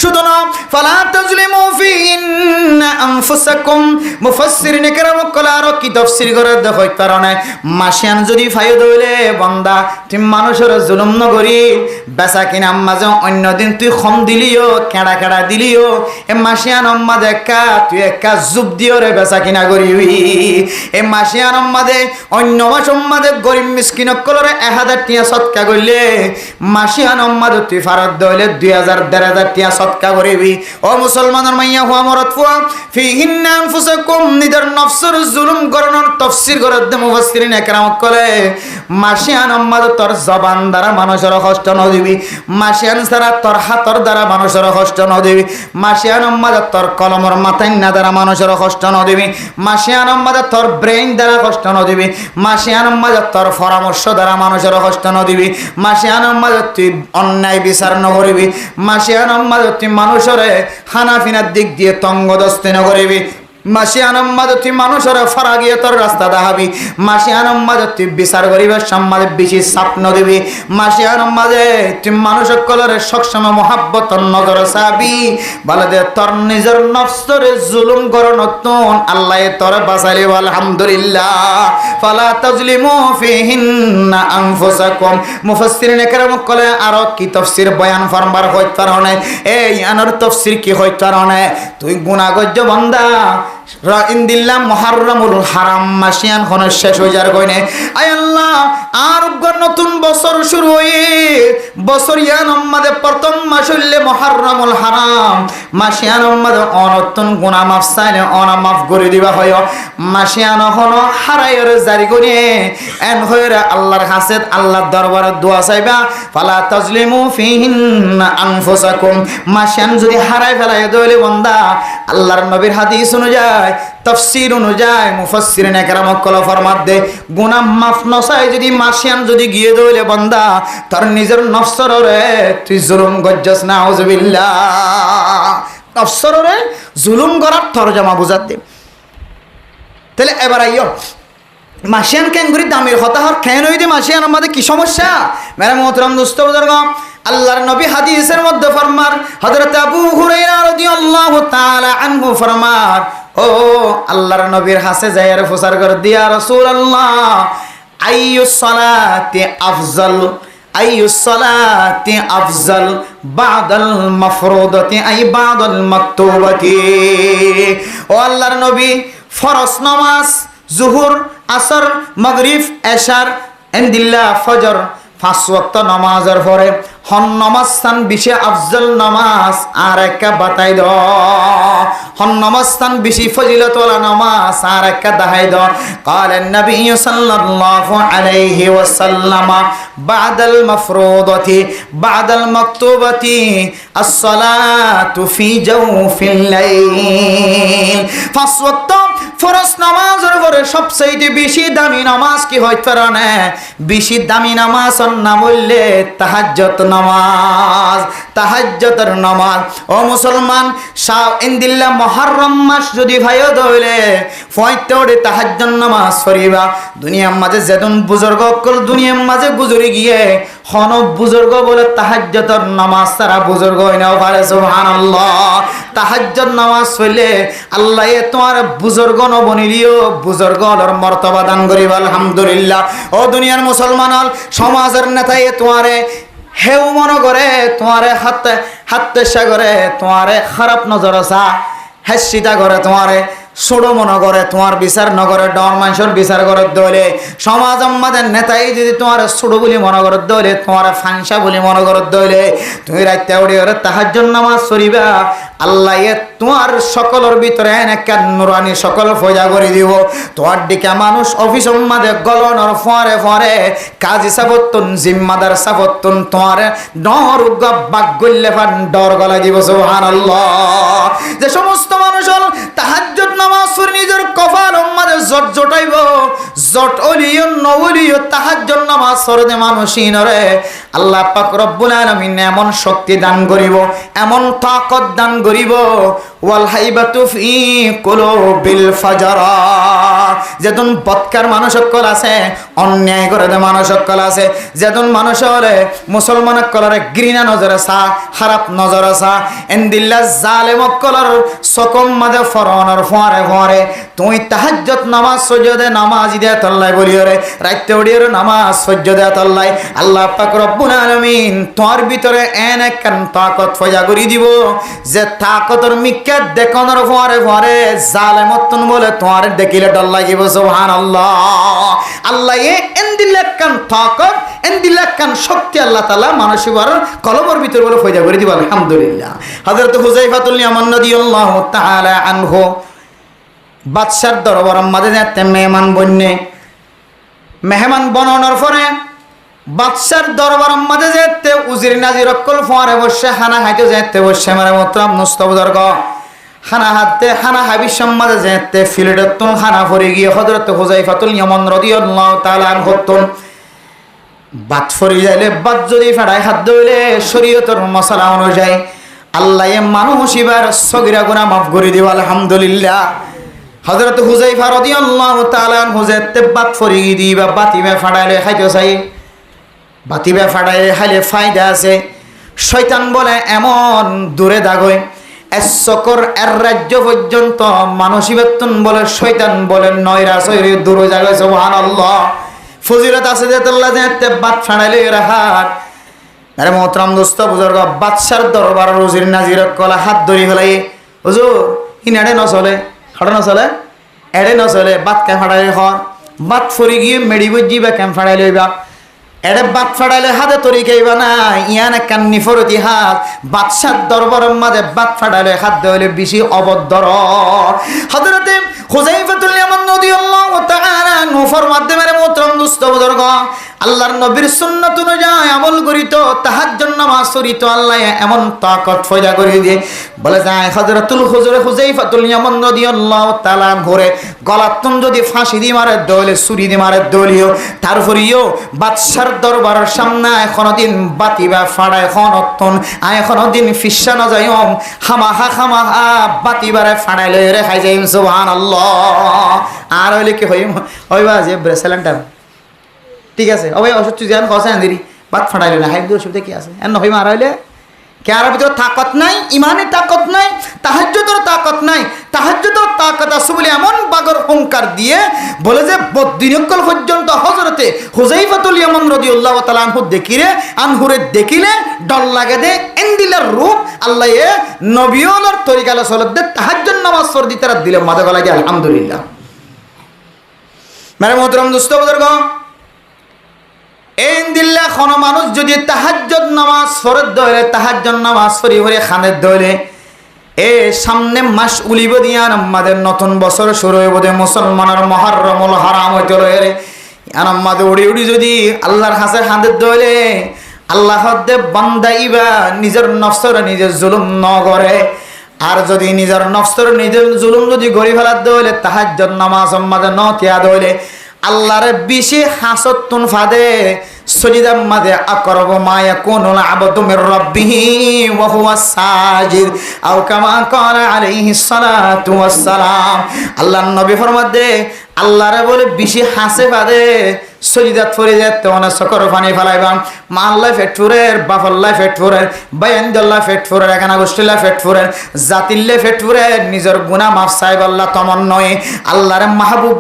শুধু না ফালা তাজলিমু ফিহিন্না আনফুসাকুম মুফাসসিরিনে কেরাম কলা আর কি তাফসীর করে দেখো কারণে মাসিয়ান যদি ফায়দা হইলে বান্দা তুই মানুষের জুলুম ন করি বেচা কিনা মাঝে অন্য দিন তুই কম দিলিও কেড়া কেড়া দিলিও এ মাসিয়ান আম্মাদে একা তুই একা জুব দিও রে বেচা কিনা করিবি এ মাসিয়ান আম্মাদে অন্য মাস আম্মাদে গরিব মিসকিন কলরে 1000 টিয়া সদকা করলে মাসিয়ান আম্মাদে তুই ফারত দইলে 2000 1500 টিয়া সদকা করিবি ও মুসলমানের মাইয়া হুয়া মরত ফুয়া ফিহিন্না আনফুসাকুম নিদার নফসের জুলুম করনের তাফসীর করে দে মুফাসসিরিন একরাম কলে মাসিয়ান আম্মাদে তোর জবান দ্বারা মানুষের কষ্ট ন দিবি মাসিয়ান ছাড়া তোর হাতর দ্বারা মানুষের কষ্ট ন দিবি মাসিয়ান আম্মাদে তোর কলমর মাথায় না দ্বারা মানুষের কষ্ট ন দিবি মাসিয়ান আম্মাদে তোর ব্রেইন দ্বারা কষ্ট ন দিবি মাসিয়ান আম্মাদে তোর পরামর্শ দ্বারা মানুষের কষ্ট ন দিবি মাসিয়ান আম্মাদে তুই অন্যায় বিচার ন করিবি মাসিয়ান আম্মাদে তুই মানুষের খানাফিনার দিক দিয়ে তঙ্গদস্তি ন করিবি মাসিয়ান আম্মাদে তুই মানুষের ফরাগিয়তর রাস্তা দেখাবি মাসিয়ান আম্মাদে তুই বিচার করিবার সম্মাদে বেশি স্বপ্ন দিবি মাসিয়ান আম্মাদে তুই মানুষের কলরে সবসময় মহাব্বত নজর চাবি বলে দে তোর নিজের নফসরে জুলুম করো নতুন আল্লাহ তোর বাঁচালি আলহামদুলিল্লাহ ফালা তাজলিমু ফিহিন্না আনফুসাকুম মুফাসসিরিনে কেরাম কলে আর কি তাফসীর বয়ান ফরমার হইত কারণে এই আনার তাফসীর কি হইত কারণে তুই গুনাহগজ্জ বান্দা ইনদিল্লাহ মুহাররামুল হারাম মাসিয়ান কোন শেষ হয়ে যার কইনে আয় আল্লাহ আর নতুন বছর শুরু হয়ে বছর ইয়ান আমাদের প্রথম মাস হইলে মুহাররামুল হারাম মাসিয়ান আমাদের অনতুন গুনাহ মাফ চাইলে অনা মাফ করে দিবা হয় মাসিয়ান হন হারাইয়ের জারি করে এন হইরে আল্লাহর কাছে আল্লাহর দরবারে দোয়া চাইবা ফালা তাজলিমু ফিহিন্না আনফুসাকুম মাসিয়ান যদি হারাই ফেলাই দইলে বান্দা আল্লাহর নবীর হাদিস অনুযায়ী তাফসীর অনুযায়ী মুফাসসিরিনে কেরাম কলা ফরমাত দে গুনাহ মাফ নসাই যদি মাসিয়ান যদি গিয়ে দইলে বান্দা তার নিজের নফসরে তুই জুলুম গজ্জাস নাউজুবিল্লাহ নফসরে জুলুম করার তরজমা বুঝাতে তাহলে এবার আইও মাসিয়ান ক্যাঙ্গুরি দামের হতাহর কেন হইতে মাসিয়ান আমাদের কি সমস্যা মেরা মোহতরম দোস্ত বুজুর্গ আল্লাহর নবী হাদিসের মধ্যে ফরমার হযরত আবু হুরায়রা রাদিয়াল্লাহু তাআলা আনহু ফরমার ও আল্লাহর নবীর হাসে যায়ের প্রচার করে দিয়া রাসূলুল্লাহ আইয়ুস সালাতি আফজাল আইয়ুস সালাতি আফজাল বাদাল মাফরুদাতি আই বাদাল মাকতুবাতি ও আল্লাহর নবী ফরজ নামাজ জুহুর আসর মাগরিব এশার ইনদিল্লাহ ফজর 5 ওয়াক্ত নামাজের পরে হন নামাজ স্থান বেশি আফজল নামাজ আর একটা বাতাই দ হন নামাজ স্থান বেশি ফজিলতওয়ালা নামাজ আর একটা দাহাই দ قال النبي صلى الله عليه وسلم بعد المفروضة بعد المكتوبة الصلاة في جوف الليل 5 ওয়াক্ত ফরজ নামাজের পরে সবচেয়ে বেশি দামি নামাজ কি হইতে পারে না বেশি দামি নামাজের নাম হইলে তাহাজ্জুদ নামাজ তাহাজ্জুদের নামাজ ও মুসলমান শাহ ইনদিল্লাহ মুহররম মাস যদি ভাইও দইলে ফয়তরে তাহাজ্জুদ নামাজ পড়িবা দুনিয়ার মাঝে যেদন বুজুর্গ কল দুনিয়ার মাঝে গুজরি গিয়ে হন বুজুর্গ বলে তাহাজ্জুদের নামাজ ছাড়া বুজুর্গ হই না পারে সুবহানাল্লাহ। তাহাজ্জুদ নামাজ পড়লে আল্লাহ তোমার বুজুর্গ ন বনিলিও বুজুর্গর মর্তবা দান করিব আলহামদুলিল্লাহ। ও দুনিয়ার মুসলমান সমাজের নেতায় তোমারে হেউ মনে করে, তোমারে হাতে সাগরে তোমারে খারাপ নজর আসা হেসিতা করে, তোমারে ছোট মনে করে, তোমার বিচার নগরে ডর মানুষের বিচার করে দলে সমাজ আমাদের নেতাই যদি তোমার ছোট বলি মনে করে দলে তোমার ফাংসা বলি মনে করে দলে তুমি রাইতে উড়ি করে তাহাজ্জুদ নামাজ পড়িবা আল্লাহ তোমার সকলের ভিতরে একটা নুরানি সকল ফয়দা করে দিব। তোমার দিকে মানুষ অফিস মাঝে গলনের ফরে ফরে কাজী সাবতুন জিম্মাদার সাবতুন তোমার ডর বাক গল্লে ফান ডর গলা দিব সুবহানাল্লাহ। যে সমস্ত মানুষ তাহাজ্জুদ নামাজ পড়ে নিজের কপাল মাঝে জট জটাইব জট অলিও নওলিও তাহাজ্জুদ নামাজ পড়ে মানুষই নরে আল্লাহ পাক রব্বুল আলামিন এমন শক্তি দান করিব, এমন তাকত দান করিব ওয়াল হাইবাতু ফি কুলুবিল ফাজারা। যেদিন বৎকার মানুষ সকল আছে, অন্যায় করে দে মানুষ সকল আছে, যেদিন মানুষ হলে মুসলমান কলরে ঘৃণা নজর আসা খারাপ নজর আসা এন্দিল্লা জালেম কলর সকম মাঝে ফরনের ফরে ফরে তুই তাহাজ্জুদ নামাজ সজ্জদে নামাজ দে তল্লাই বলিওরে রাইতে উড়িয়ে নামাজ সজ্জদে তল্লাই আল্লাহ পাক রব্বুল আলামিন তোর ভিতরে এন একখান তাকত ফয়দা করি দিব যে তাকতর মিক্কা দেখানোর ফরে ফরে জালেমতন বলে তোমার দেখিলে ডর লাগিব সুবহানাল্লাহ। আল্লাহ এন্দিল্লাকান তাকত এন্দিল্লাকান শক্তি আল্লাহ তাআলা মানুষের কলবের ভিতর বলে ফয়দা করে দিব আলহামদুলিল্লাহ। হযরত হুযায়ফাতুল ইয়ামান রাদিয়াল্লাহু তাআলা আনহু বাদশার দরবার মাঝে যেতে মেহমান বন্যে মেহমান বনানোর পরে বাদশার দরবার মাঝে যেতে উজির নাজির অকল ফরে বসে হানা হাইতে যেতে বসে মারে মোহতারাম মুস্তাবদর্গ হানা হাতে হানা হাবির সম্মাদে যেতে ফিলেটতুন হানা পড়ে গিয়ে হযরত হুযায়ফাতুল ইয়ামান রাদিয়াল্লাহু তাআলা আনহুতুন বাত ফরি যাইলে বাত যদি ফাড়ায় হাত ধইলে শরীয়তের মশলা অনুযায়ী আল্লাহ মানুষ এবার সগীরা গুনাহ মাফ করে দিব আলহামদুলিল্লাহ। হযরত হুযায়ফা রাদিয়াল্লাহু তাআলা আনহু যেতে বাত ফরি দিবা বাতিবে ফাড়াইলে খাইতে চাই বাতিবে ফাড়াইলে খাইলে ফায়দা আছে। শয়তান বলে এমন দূরে দাগয় এসকর এর রাজ্য পর্যন্ত মানসিবেতন বলে শয়তান বলে নয়রা সয়রে দূরে জায়গায় সুবহানাল্লাহ। ফজিলত আছে যে আল্লাহ যেতে বাত ফাড়াইলে রাহাত আরে মোহতারাম দোস্ত বুজুর্গ বাদশার দরবার রোজির নাজির কলা হাত ধরি ফেলাই হুজুর ইনাড়ে ন চলে হাড়ে ন চলে এড়ে ন চলে বাত কে ফাড়াইলে হর বাত ফরি গিয়ে মেড়ি বুঝি বা কেম ফাড়াই লইবা এড়ে বাত ফাড়াইলে হাতে তরি খাইবা না ইয়ান কান্নি ফরতি হাত বাদশার দরবারের মাঝে বাত ফাড়াইলে হাত ধইলে বেশি অবদ্ধর। হযরতে হুযায়ফাতুল ইয়ামান রাদিয়াল্লাহু তাআলা নফর মাধ্যমে মোহতারাম দোস্ত বুজুর্গ আল্লাহর নবীর সুন্নাত অনুযায়ী আমল করিত তাহাজ্জুদ নামাজ পড়িত আল্লাহ এমন তাকত ফয়দা করে দিয়ে বলে যায় হযরতুল হুযায়ফাতুল ইয়ামান রাদিয়াল্লাহু তাআলা ঘরে গলাতন যদি ফাঁসি দি মারে দলে ছুরি দি মারে দলিও তারপরেও বাদশার দরবারের সামনে এখনো দিন বাতিবা ফাড়ায় খনতন এখনো দিন ফিসা না যাইম খামাহা বাতিবারে ফাড়াইলে রে খাই যাইম সুবহানাল্লাহ। আর হইলে কি হইবা যে ব্রেসেলেন্টার ঠিক আছে ও ভাই অসুস্থ যান কসে আন্দিরি বাত ফাটাইলে না হাইব অসুবিধা কি আছে এন নহিমা আর হইলে কে আর ভিতরে তাকত নাই ইমানের তাকত নাই তাহাজ্জুদের তাকত নাই তাহাজ্জুদের তাকত আছে বলে এমন বাগর অহংকার দিয়ে বলে যে বদিনকল পর্যন্ত হযরতে হুযায়ফাতুল ইয়ামান রাদিয়াল্লাহু তাআলা আনহুরে দেখিলে ডর লাগে দে এন্দিলার রূপ আল্লাহ এ নবিয়র তরিকালে চলত দে তাহাজ্জুদ নামাজ পড় দিতে দিলে মাথা গলা দিয়ে আলহামদুলিল্লাহ। মেরে মোহতারাম দোস্ত বুজুর্গ এন্দিল্লা কোন মানুষ যদি তাহাজ্জুদ নামাজ ফরজ দইলে তাহাজ্জুদ নামাজ পড়ি পড়ি খানের দইলে এ সামনে মাস উলিব দিয়া আমাদের নতুন বছর শুরু হইব দে মুসলমানের মুহররমুল হারাম হইতে রয়ে আমাদের উড়ি উড়ি যদি আল্লাহর কাছে খানের দইলে আল্লাহ দে বান্দাইবা নিজের নফসর নিজের জুলুম ন করে আর যদি নিজের নফসর নিজের জুলুম যদি গরি ফেলার দইলে তাহাজ্জুদ নামাজ আমাদের ন তিয়া দইলে আল্লাহর বেশি হাসতুন ফাদে সজিদার মাঝে আকরাবু মা ইয়াকুনুল আবদু মির রাব্বিহি ওয়া হুয়া সাজিদ আও কামা ক্বালা আলাইহিস সালাতু ওয়াস সালাম। আল্লাহর নবী ফরমাতে আল্লাহরে বলে বেশি হাসে বাদে সজিদাত ফরে যেতে অনেক সকর পানি ফেলাইবাম মা আল্লাহ ফেট ফুরের বাপ আল্লাহ ফেট ফুরের বাইন্দল্লাহ ফেট ফুরের এখানে গোষ্ঠীল্লাহ ফেট ফুরের জাতিল্লে ফেট ফুরের নিজের গুনাহ মাফ সাহেব আল্লাহ তমন নয় আল্লাহর মাহবুব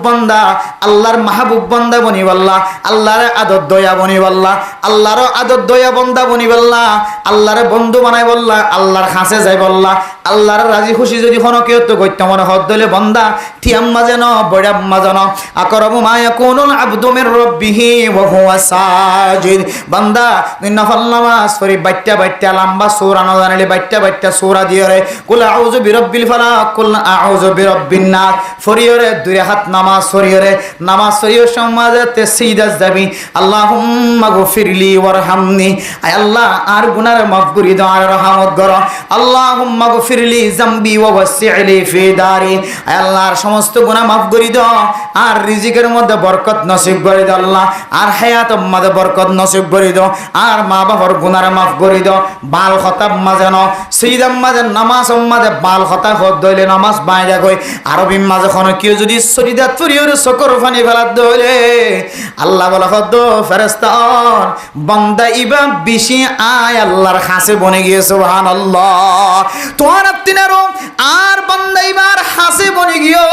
বান্দা বনিবাল্লাহ আল্লাহর আদর দয়া বনিবাল্লাহ আল্লাহর আদর দয়া বন্দা বনিবাল্লাহ আল্লাহর বন্ধু বানাই বললা আল্লাহর কাছে যাই বললা আল্লাহর রাজি খুশি যদি কোনো কেউ তো গত্য মনে হদ দলে বন্দা থিয়াম্মা যেন বড়াম্মা যেন আকরাবু মা ইয়াকুনুল আবদু মির রাব্বিহি ওয়া হুয়া সাজিদ বান্দা নফল নামাজ পড়ি বাইটা লম্বা সূরা না জানলে বাইটা সূরা দিয়ে রে কুল আউযু বিরাব্বিল ফালাক কুল আউযু বিরাব্বিন নাস ফরিয়রে দুই হাত নামাজ ফরিয়রে নামাজ ফরিয়র সমাজতে সিজদা যাবি আল্লাহুম্মা গফিরলি ওয়ারহামনি আয় আল্লাহ আর গুনাহ মাফ করে দাও আর রহমত করো আল্লাহুম্মা গফিরলি যামবি ওয়া ওয়াসি'লি ফি দারি আয় আল্লাহর সমস্ত গুনাহ মাফ করে দাও আর রিজিকের মধ্যে বরকত নসিব করে দাও আল্লাহ আর হায়াতের মধ্যে বরকত নসিব করে দাও আর মা বাবার গুনাহ মাফ করে দাও বাল খতাব মাঝে ন সিজদার মাঝে নামাজ মাঝে বাল খতা হদ দইলে নামাজ বাইরে গই আরবি মাঝে কোন কেউ যদি সরিদাত ফরিয়র সকর ফানি ফেলাত দইলে আল্লাহ বলা হদ ফেরেশতা বান্দা ইবা বেশি আয় আল্লাহর কাছে বনে গিয়ে সুবহানাল্লাহ তোমার তিনারো আর বান্দা ইবার হাসে বনে গিয়ে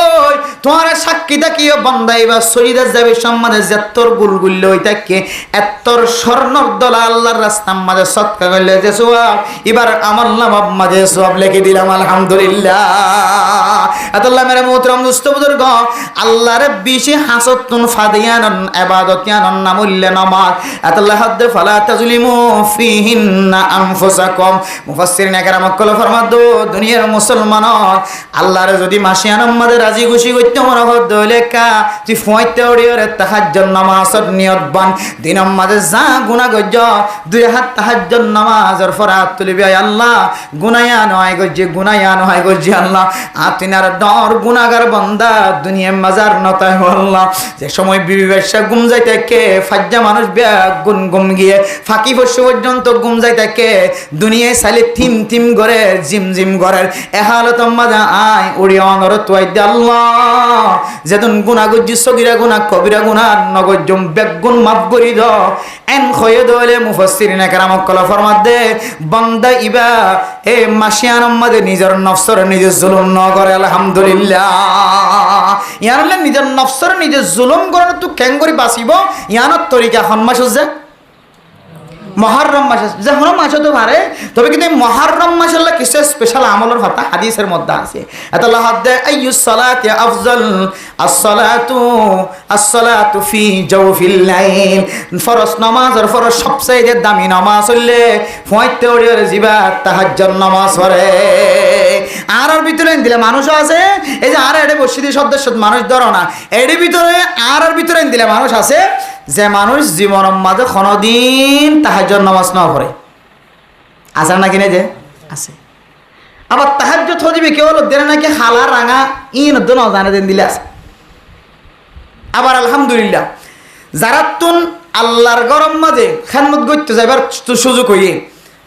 তোমার সাক্ষী থাকিও বান্দা ইবা সরিদাত যাবে সম্মানে যেত্তর গুলগুল্ল হইতাকে এত্তর স্বর্ণর দলা আল্লাহর রাস্তার মাঝে সৎকা করলে যে সোয়াব এবার আমল নামাব মাঝে সোয়াব লিখে দিলাম আলহামদুলিল্লাহ আল্লাহ মেরে মোহতরম দোস্ত বুজুর্গ আল্লাহর বেশি হাসতুন ফাদিয়ানান ইবাদাতিয়ানান নামুল্লা নামাজ আল্লাহ হাদ ফালা তাজলিমু ফিহিন্না আনফুসাকুম মুফাসসিরিন একরাম কল ফরমাদো দুনিয়ার মুসলমান আল্লাহর যদি মাসিয়ানার মাঝে রাজি খুশি করতে মনে হদ লেখা তুই ফয়তে ওড়িয়রে তাহাজ্জুদ নামাজত নিয়ত বান দিনের মাঝে যা গুনাহ গজ্জ দুই হাত তাহাজ্জুদ নামাজের ফরাত তুলিবি আল্লাহ গুনায়া নয় গজ্জি আল্লাহ আতিনার ডর গুনাহগার বান্দা দুনিয়া মাজার নতায় আল্লাহ যে সময় বিবি ব্যবসা গুম যাইতে কে ফাজ্জা মানুষ গুম গিয়ে ফাঁকি বসে পর্যন্ত গুম যাইতে কে দুনিয়ায় সালে থিম করে জিম করে এহালত মাঝে আয় উড়িয়া অঙ্গর তুই আল্লাহ যেদিন গুনাহ গজ্জি সগিরা গুনাহ কবিরা গুনাহ নগজ্জম বেগুন মাফ করি দ এন খয়ে দলে মুফাসসিরিন একরাম কল ফরমাত দে বান্দা ইবা এ মাসিয়ান মাঝে নিজের নফসর নিজে জুলুম ন করে আলহামদুলিল্লাহ ইয়ানলে নিজের নফসর নিজে জুলুম করে তুই কেন করে বাঁচিব ইয়ানত তরিকা হন্মাস যে মহরম মাস যে হলো মাস তো পারে তবে কিন্তু মহরম মাসের কিছু স্পেশাল আমলের কথা হাদিসের মধ্যে আছে আল্লাহ হাদে আইয়ুস সালাতি আফজাল as-salatu ফি জাওফিল লাইল ফরজ নামাজের ফরজ সবচেয়ে দামি নামাজ হইলে ফয়তে ওড়িয়ে জিবা তাহাজ্জুদ নামাজ পড়ে আর ভিতরে দিলে মানুষ আছে এই যে আর এডে বসিদি সদস্য মানুষ ধরো না এডে ভিতরে আর ভিতরে দিলে মানুষ আছে যে মানুষ জীবনের মাঝে কোনদিন তাহাজ্জুদ নামাজ না পড়ে আছে নাকি না যে আছে আবার তাহাজ্জুদ হদিবে কেউ হলো দেন নাকি হালা রাঙা ইন দোনো জানা দেন দিলে আছে আবার আলহামদুলিল্লাহ যারা তুন আল্লাহর গরম মাঝে খেদমত করতে যাইবার সুযোগ হইয়ে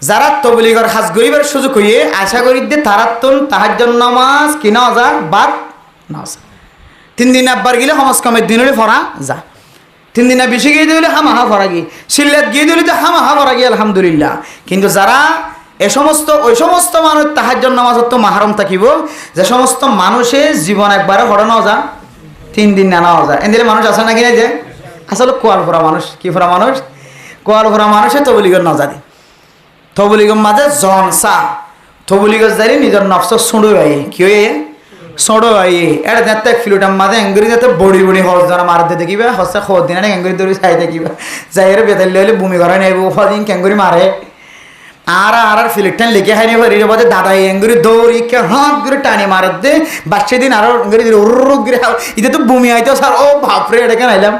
যারা তবলিগর হাজ গরিবের সুযোগ হইয়ে আশা করি দে তারা তুন তাহাজ্জুদ নামাজ কিনা যা বাদ না 3 দিন আব্বার গেলে সমাজ কমের দিন হলে ফরা যা 3 দিন বেশি গিয়ে দিলে হামাহা ফরা গিয়ে সিল্লাত গিয়ে দিলে তো হামাহা ফরা গিয়ে আলহামদুলিল্লাহ কিন্তু যারা ওই সমস্ত মানুষ তাহাজ্জুদ নামাজ তো মাহরম থাকিব যে সমস্ত মানুষের জীবন একবারে হরানো যা 3 দিন না যায় এদের মানুষ আছে নাকি না যে আসলে কোয়াল ভরা মানুষ কি ভরা মানুষ কোয়াল ভরা মানুষে তবলিগর না জানি তবলিগর মাঝে জনসা তবলিগর জানি নিজের নফস সুঁড়ো আই কি হয়ে সোঁড়ো আই এটা দেখতে ফিলুটার মাঝে এঙ্গুরি যাতে বড়ি হস যারা মারতে দেখিবা হসে খোদ দিন এঙ্গুরি দৌড়ি চাই দেখিবা যাই বেতাল হলে বমি করে নেব দিন কেঙ্গুরি মারে আর ফিলিকটান লিখে খাইনি পারি বাদে দাদা এঙ্গুরি দৌড়ি কে হাত করে টানি মারত দে বাচ্চা দিন আরো এঙ্গুরি উর্রে এটা তো বমি আইতো স্যার ও বাপরে এটা কেন আইলাম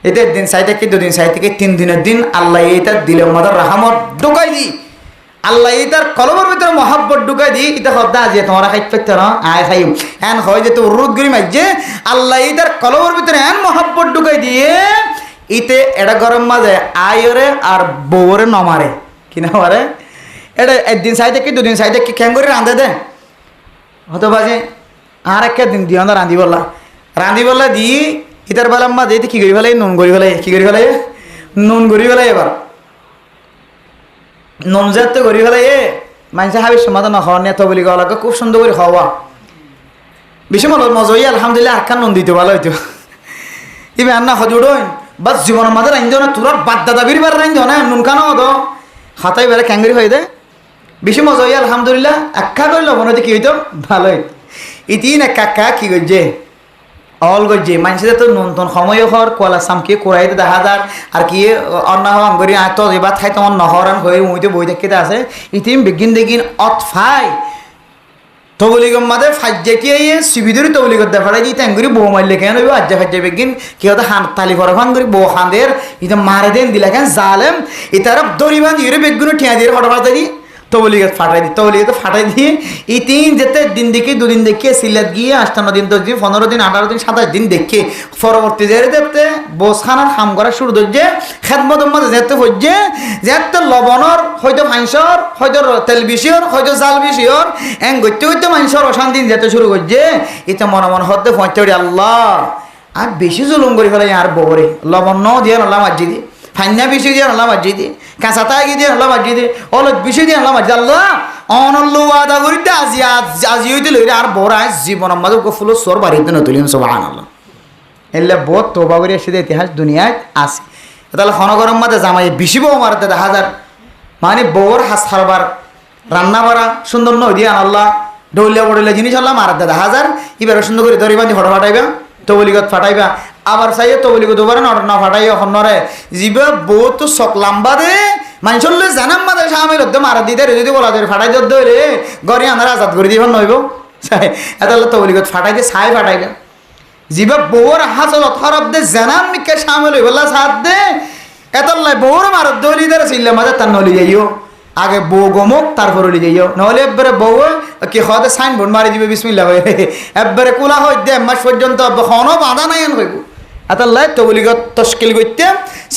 এটা একদিন চাই থেকে 2 দিন চাই থেকে 3 দিনের দিন আল্লাহ এইটা দিলে আমাদের রাহমত ঢুকাই দি আল্লাহ এইটার কলমের ভিতরে মহাব্বত ঢুকাই দি এটা হদ্দা যে তোমরা খাইতে পারতে না আয় খাইম এন হয় যে তো উর্রুদ গরি মাইজে আল্লাহ এইটার কলমের ভিতরে এন মহাব্বত ঢুকাই দিয়ে ইতে এটা গরম মাঝে আয়রে আর বউরে নমারে কিনা মারে এটা একদিন চাই থেকে 2 দিন চাই থেকে কেন করে রাঁধে দে হয়তো বাজে আর একটা দিন দিও না রাঁধি বললা রাঁধি বলা দি ইতার বেলা মা দিয়ে কি করি ফেলাই নুন করি ফেলাই কি করি ফেলাই নুন করি ফেলাই এবার নুন জাতে করি ফেলাই মানুষের হাবির সমাধান খাওয়া নিয়ে তো বলি গাওয়া লাগে খুব সুন্দর করে খাওয়া বেশি মনে মজা হই আলহামদুলিল্লাহ আখ্যান নুন দিতে ভালো হইতো ইবে আন্না হজুড়ই বা জীবনের মাঝে রাইন না তোর বাদ দাদা বিরবার রাইন না নুন খানো হতো হাতাই বেলা ক্যাঙ্গরি হয়ে দে বেশি মজা হই আলহামদুলিল্লাহ আখ্যা করলো মনে হইতে কি হইতো ভালো হইতো ইতি না কাকা কি করছে অল গজ্জে মানুষের তো নতুন সময় হর কলা সামকে কোরাইতে দেখা যার আর কি অন্য হরি আত এবার খাই তোমার নহরান হয়ে উইতে বই দেখতে আছে ইতিম বিগিন দেখিন অতফাই তবলিগম মাদে ফাজ্জাটি আইয়ে সিবিদুরি তবলিগত দেখাড়াই দিতে আঙ্গুরি বউ মারলে কেন হইব আজ্জা ফাজ্জা বেগিন কেউ তো হান তালি করে ভাঙ্গুরি বউ খান্দের ইতে মারে দেন দিলা কেন জালেম ইতারা দড়ি বাঁধি ইরে বেগুনো ঠিয়া দিয়ে ফটো ফাটাই দি তবলিগত ফাটাই দি তবলিগত ফাটাই দিয়ে এই তিন যেতে দিন দেখে দুদিন দেখে সিলেট গিয়ে 58 দিন 10 দিন 15 দিন 18 দিন 27 দিন দেখে পরবর্তী জেরে দেখতে বোসখানার কাম করা শুরু ধরছে খেদমত মধ্যে যেতে হচ্ছে যেতে লবণর হয়তো মাংসর হয়তো তেল বিষয়র হয়তো জাল বিষয়র এং গইতে হইতে মাংসর অশান্তি যেতে শুরু করছে এটা মনে মনে হতে পৌঁছে আল্লাহ আর বেশি জুলুম করে ফেলে আর বউরে লবণ ন দিয়ে আল্লাহ মাজি দিয়ে ফান্না বিষয় দিয়ে আল্লাহ মাজি দিয়ে কাঁচা তাগি দিয়ে আল্লাহ মাজি দিয়ে অলদ বিষয় দিয়ে আল্লাহ মাজি আল্লাহ অনল্লো আদা করিতে আজি আজি হইতে লইরে আর বড় আজ জীবন আমাদের ফুল সর বাড়িতে নতুলিম সুবহানাল্লাহ এলে বহুত তোবা করে এসে ইতিহাস দুনিয়ায় আছে তাহলে খনগরম মাঝে জামাই বেশি বউ মারতে দেখা যার মানে বউর হাস খারবার রান্না বাড়া সুন্দর নয় দিয়ে আল্লাহ ডৌলিয়া বড়িয়া জিনিস আল্লাহ মারাতে দেখা যার এবার সুন্দর করে ধরি বাঁধি হঠাৎ ফাটাইবা তবলিগত ফাটাইবা আবার চাইয়ে তবলিগত ওবার না ফাটাইয়া হনরে জিবা বহুত চক লাম্বা দে মানুষলে জানাম মাদে সামিল হতে মারা দিতে যদি বলা যায় ফাটাই দিতে হইলে গড়ি আনার আজাদ করে দিবার নইব এটা তবলিগত ফাটাই দিয়ে ছাই ফাটাইবা জিবা বউর হাসলত খারাপ দে জানাম মিকে সামিল হইবলা সাথ দে এতলাই বউর মারত দলি দে চিল্লা মাঝে তার নলি যাইও আগে বউ গমক তারপর উলি যাইও নহলে একবারে বউ কি হতে সাইন বোর্ড মারি দিবে বিসমিল্লাহ হয়ে একবারে কুলা হই দে মাস পর্যন্ত হনো বাধা নাই এন হইব আতাল্লাহ তবলিগত তশকিল করতে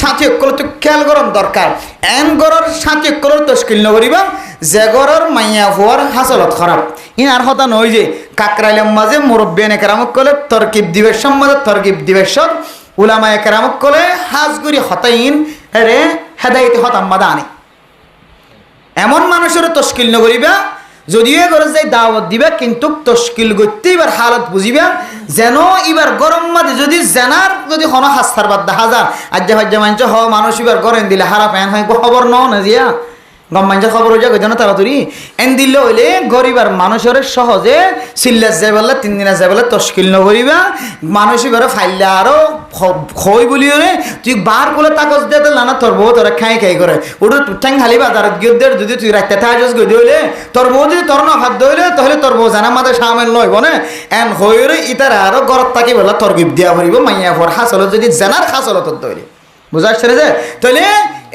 সাথী অকল তো খেয়াল করন দরকার এন গরর সাথী অকল তশকিল নকরিবা যে গরর মাইয়া হওয়ার হাসলত খারাপ ইন আর হতা নয় যে কাকরাইলের মাঝে মুরব্বিয়ান একরামক কলে তরকিব দিবেশ মাঝে তরকিব দিবেশত উলামা একরামক কলে হাজগুড়ি হতাইন রে হেদাইতে হতাম মাদা আনে এমন মানুষের তশকিল নকরিবা যদিও করে যাই দাওয়াত দিবা কিন্তু তশকিল করতে এবার হালত বুঝিবা যেন এবার গরম মাঝে যদি জেনার যদি হন হাস্তার বাদ দেখা যা আজ্জা ফাজ্জা মানছ হ মানুষ এবার গরম দিলে হারা প্যান হয় খবর ন না জিয়া গম মানুষের খবর হয়ে যাক না তাড়াতাড়ি এন দিলে হইলে গরিবার মানুষের সহজে সিল্লাস যাই বললে 3 দিনে যাই বলে তশকিল নকরিবা মানুষ এবার ফাইলে আরো খই বলি রে তুই বার বলে তাকস দিয়ে লানা তোর বউ তোরা খাই খাই করে ওটা ঠ্যাং খালি বাজার গিয়ে যদি তুই রাখতে থাকস গই হইলে তোর বউ যদি তোর না ভাত দইলে তাহলে তোর বউ জানা মাঝে সামিল নইব না এন হইরে ইতারা আরো গরত তাকি বলে তোর গিফট দিয়া ভরিব মাইয়া ভর হাসল যদি জানার হাসল তোর দইলে বুঝাচ্ছে যে তাহলে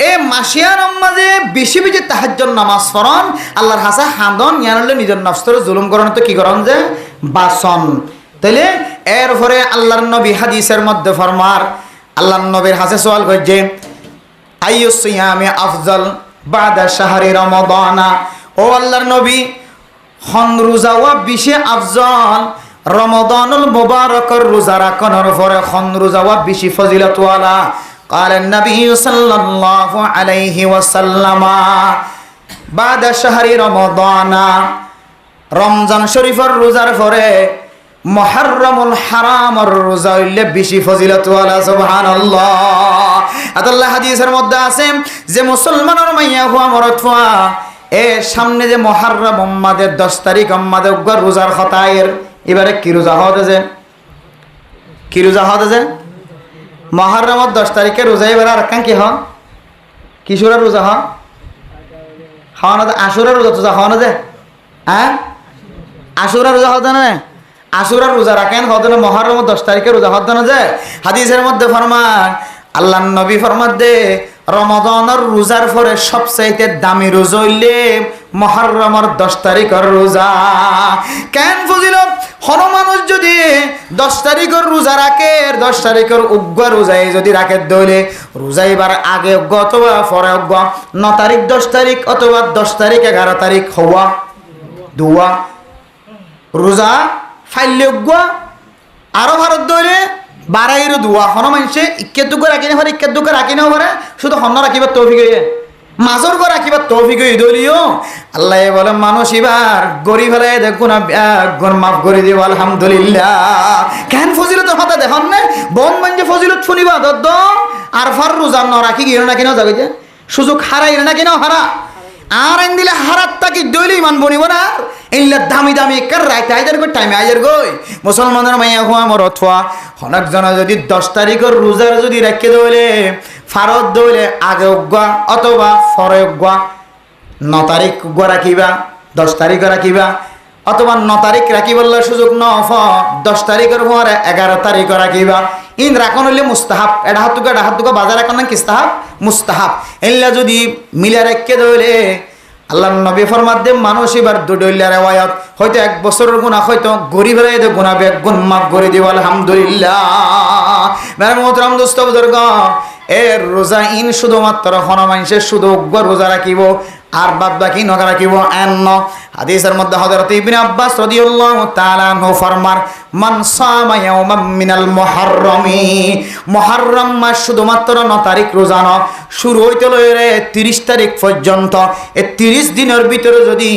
এ মাসিয়ার মাঝে বেশি বেশি তাহাজ্জুদ নামাজ পড়ন আল্লাহর হাসা হাদন ইয়ানলে নিজের নফসের জুলুম করন তো কি করন যে বাসন তাহলে এরপরে আল্লাহর নবী হাদিসের মধ্যে ফরমার আল্লাহর নবীর হাসে সওয়াল করছে আইয়ু সিয়ামি আফজাল বাদা শাহরি রমাদানা ও আল্লাহর নবী হন রোজা ওয়া বেশি আফজাল রমাদানুল মুবারাকের রোজা রাখানোর পরে হন রোজা ওয়া বেশি ফজিলত ওয়ালা قال النبي صلى الله عليه وسلم بعد شهر رمضان রমজান শরীফের রোজার পরে মুহররমুল হারামের রোজা হইলে বেশি ফজিলত ওয়ালা সুবহানাল্লাহ আল্লাহ হাদিসের মধ্যে আছে যে মুসলমানের মাইয়া হুয়া মরত হুয়া এ সামনে যে মুহররম উম্মাদের 10 তারিখ উম্মাদের রোজার খতায়ের এবারে কি রোজা হতেছে কি রোজা হতেছে মুহররমের 10 তারিখে রোজা এবারে আর কান কি হ কিশোরের রোজা হ খাওয়া না আশুরার রোজা তো খাওয়া না যে হ্যাঁ আশুরার রোজা হতে না আশুরার রোজা রাখেন হতে না মুহররমের 10 তারিখে রোজা হতে না যে হাদিসের মধ্যে ফরমান আল্লাহর নবী ফরমান দে রমাদানের রোজার পরে সবচাইতে দামি রোজা হইলে মুহররমের 10 তারিখের রোজা কেন ফজিলত হন মানুষ যদি 10 তারিখের রোজা রাখে 10 তারিখের উগ্র রোজায় যদি রাখে দইলে রোজা এবার আগে অথবা পরে 9 তারিখ 10 তারিখ অথবা 10 তারিখ 11 তারিখ হওয়া দুয়া রোজা ফাইলে উগ্র আরো ভারত দৌড়ে বারাইর দোয়া হন মানুষে ইক্কের দুঃখ রাখি না পারে ইক্কের দুঃখ রাখি না পারে শুধু হন্য রাখিবার তৌফিক হয়ে মাজর করে রাখিবার তৌফিক হয়ে দলিও আল্লাহ বলে মানুষ এবার গরিব হলে দেখুন গুণ মাফ করে দিব আলহামদুলিল্লাহ। কেন ফজিলত হতা দেখুন না বন বাঞ্জে ফজিলত শুনিবা দদ্দ আর ফার রোজার ন রাখি গিয়ে না কেন যাবে যে সুযোগ হারাই না কেন হারা আর এন দিলে হারাত তাকে দইলেই মান বনিব না ইল্লা দামি দামি কার রাইতে আইদার গো টাইমে আইদার গই মুসলমানের মাইয়া হওয়া আমার অথবা অনেক জন যদি 10 তারিখের রোজার যদি রাখতে দইলে ফারত দইলে আগে উগা অথবা পরে উগা 9 তারিখ উগা রাখিবা 10 তারিখ রাখিবা অথবা 9 তারিখ রাখিবার সুযোগ ন 10 তারিখের পরে 11 তারিখ রাখিবা ইন রাখন হইলে মুস্তাহাব এটা হাতুকা বাজার রাখন না কিস্তাহাব মুস্তাহাব এল্লা যদি মিলা রেখে দইলে আল্লাহর নবী ফরমাত দে মানুষ এবার দুডইলা রেওয়ায়াত হয়তো 1 বছরের গুনাহ হয়তো গরিব হয়ে দে গুনাহ বে গুণ মাফ করে দিব আলহামদুলিল্লাহ। মেরে মোহতরম দোস্ত বুজুর্গ এর রোজা ইন শুধুমাত্র হন মানুষের শুধু রোজা রাখিব আর বাদ বাকি নগা রাখিব এন্ন হাদিসের মধ্যে হযরত ইবনে আব্বাস রাদিয়াল্লাহু তাআলা আনহু ফরমান মান সামা ইয়াওমান মিনাল মুহররম মাস শুধুমাত্র 9 তারিখ রোজা ন শুরু হইতে লইরে 30 তারিখ পর্যন্ত এই 30 দিনের ভিতরে যদি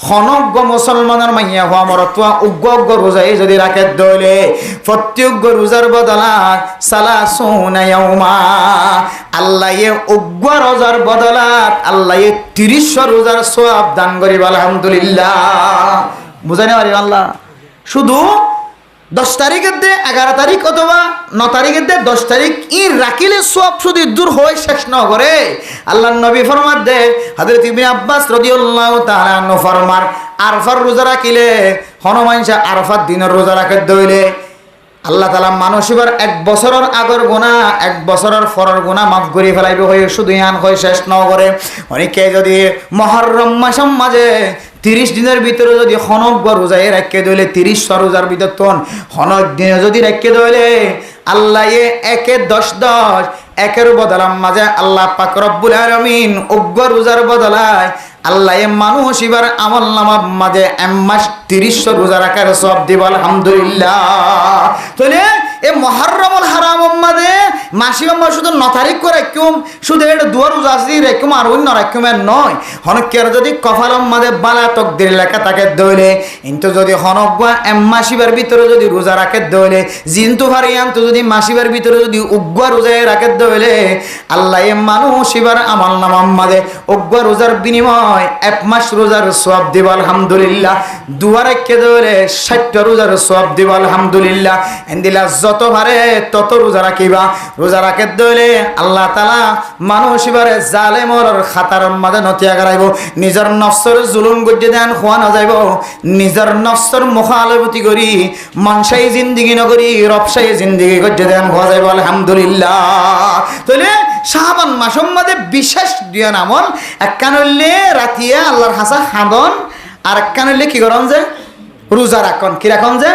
খনজ্ঞ মুসলমানের মাইয়া হওয়া মরতুয়া উগ্র রোজায় যদি রাখে দইলে প্রত্যেক রোজার বদলা সালাসুনা ইয়াওমা আল্লাহ এ উগ্র রোজার বদলাত আল্লাহ এ 30 রোজার সওয়াব দান করিব আলহামদুলিল্লাহ। বুঝাইনা পারি আল্লাহ শুধু 10 তারিখের দে 11 তারিখ অথবা 9 তারিখের দে 10 তারিখ ই রাখিলে সব শুধু দূর হয় শেষ ন করে আল্লাহর নবী ফরমাত দে হযরত ইবনে আব্বাস রাদিয়াল্লাহু তাআলা আনহু ফরমার আরফার রোজা রাখিলে হনুমানসা আরফার দিনের রোজা রাখে দইলে আল্লাহ তাআলা মানুষ এবার 1 বছরের আগর গুনাহ 1 বছরের পরের গুনাহ মাফ করে ফেলাইবে হয়ে শুধু ইয়ান হয় শেষ ন করে অনেকে যদি মুহররম মাসের মাঝে 30 দিনের ভিতরে যদি হনজ্ঞ রোজায় রাখতে দইলে 30 রোজার ভিতর তন হনক দিনে যদি রাখতে দইলে আল্লাহ এ 1-10 একের বদলার মাঝে আল্লাহ পাক রব্বুল আলামিন উগ্র রোজার বদলায় আল্লাহ এ মানুষ এবার আমল নামার মাঝে 1 মাস 30 রোজা রাখার সব দিব আলহামদুলিল্লাহ। তাহলে এ মুহররমুল হারাম মাঝে মাসি আমরা শুধু 9 তারিখ করে রাখুম শুধু এটা দুয়ার রোজা আসি রাখুম আর অন্য রাখুম নয় হনকের যদি কপালম মাঝে বালা তকদির লেখা থাকে দইলে কিন্তু যদি হনজ্ঞা 1 মাসিবার ভিতরে যদি রোজা রাখে দইলে জিন্তু ভারিয়ান্ত যদি মাসিবার ভিতরে যদি উগ্র রোজায় রাখে দইলে আল্লাহ এ মানুষ এবার আমল নামার মাঝে উগ্র রোজার বিনিময় 1 মাস রোজার সওয়াব দিব আলহামদুলিল্লাহ। দুয়া রাখে দইলে 60 রোজার সওয়াব দিব আলহামদুলিল্লাহ। এন্দিলা যত পারে তত রোজা রাখিবা রোজা রাখে দইলে আল্লাহ তাআলা মানুষ এবারে জালেমর খাতার মাঝে নতিয়া করাইব নিজের নফসের জুলুম গজ্জে দেন খোয়া না যাইব নিজের নফসের মুখালবতি করি মনসাই জিন্দেগি নগরী রবসাই জিন্দেগি গজ্জে দেন খোয়া যাইব আলহামদুলিল্লাহ। তাহলে শাবান মাসের মাঝে বিশেষ দুইয়া আমল একখান হইলে রাতিয়া আল্লাহর হাসা খাদন আর একখান হইলে কি করন যে রোজা রাখন কি রাখন যে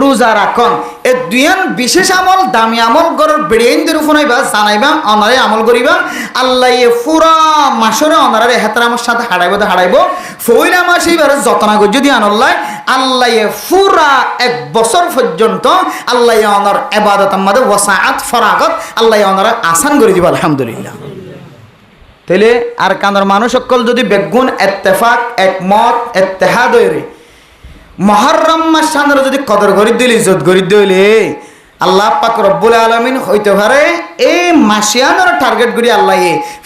রোজা রাখন এ দুইয়ান বিশেষ আমল দামি আমল গরর বেড়িয়েন্দের উপনাইবা জানাইবা অনারে আমল করিবা আল্লাহ এ পুরা মাসরে অনারে হেতরামের সাথে হারাইব ফইলা মাস এইবার যতনা যদি আনল্লায় আল্লাহ এ পুরা 1 বছর পর্যন্ত আল্লাহ অনার ইবাদতের মধ্যে ওয়াসাআত ফরাগত আল্লাহ অনারে আসান করে দিব আলহামদুলিল্লাহ। তাইলে আর কানার মানুষ সকল যদি বেগুন ইত্তেফাক একমত ইত্তেহাদ হইরে মুহররম মাস সানরে যদি কদর করি দিলি ইজ্জত করি দিলে আল্লাহ পাক রব্বুল আলামিন হইতে পারে এই মাসিয়ানোর টার্গেট করি আল্লাহ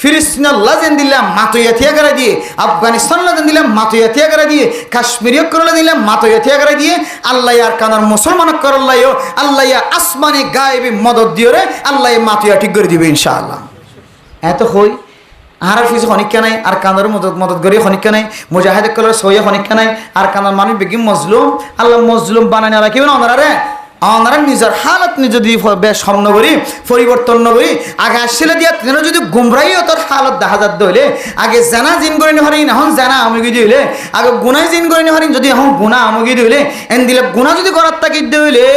ফিলিস্তিন আল্লাহ যেন দিলাম মাতইয়াথিয়া করে দিয়ে আফগানিস্তান যেন দিলাম মাতইয়াথিয়া করে দিয়ে কাশ্মীরিয় করলে দিলাম মাতইয়াথিয়া করে দিয়ে আল্লাহ আর কানার মুসলমান করল্লাই আল্লাহ আসমানি গায়েবী মদত দিয়ে রে আল্লাহ মাতইয়া ঠিক করে দিবে ইনশাআল্লাহ। এত হই আর ফিজ খনিকা নাই আর কানার মদত করি খনিকা নাই মুজাহিদ কলার সইয়া খনিকা নাই আর কানার মানুষ বেগিম মজলুম আল্লাহ মজলুম বানাই না রাখিবেন ওনারা আমরা নিজের হালত নিজে যদি বেশ স্মরণ করি পরিবর্তন করি আগে আসলে দিয়া তেনা যদি গুমরাইও তোর হালত দেখা যাত দইলে আগে জানা জিন করে নি হারিন এখন জানা আমগি দিলে আগে গুনাই জিন করে নি হারিন যদি এখন গুনাহ আমগি দিলে এন দিলে গুনাহ যদি করার তাকি দইলে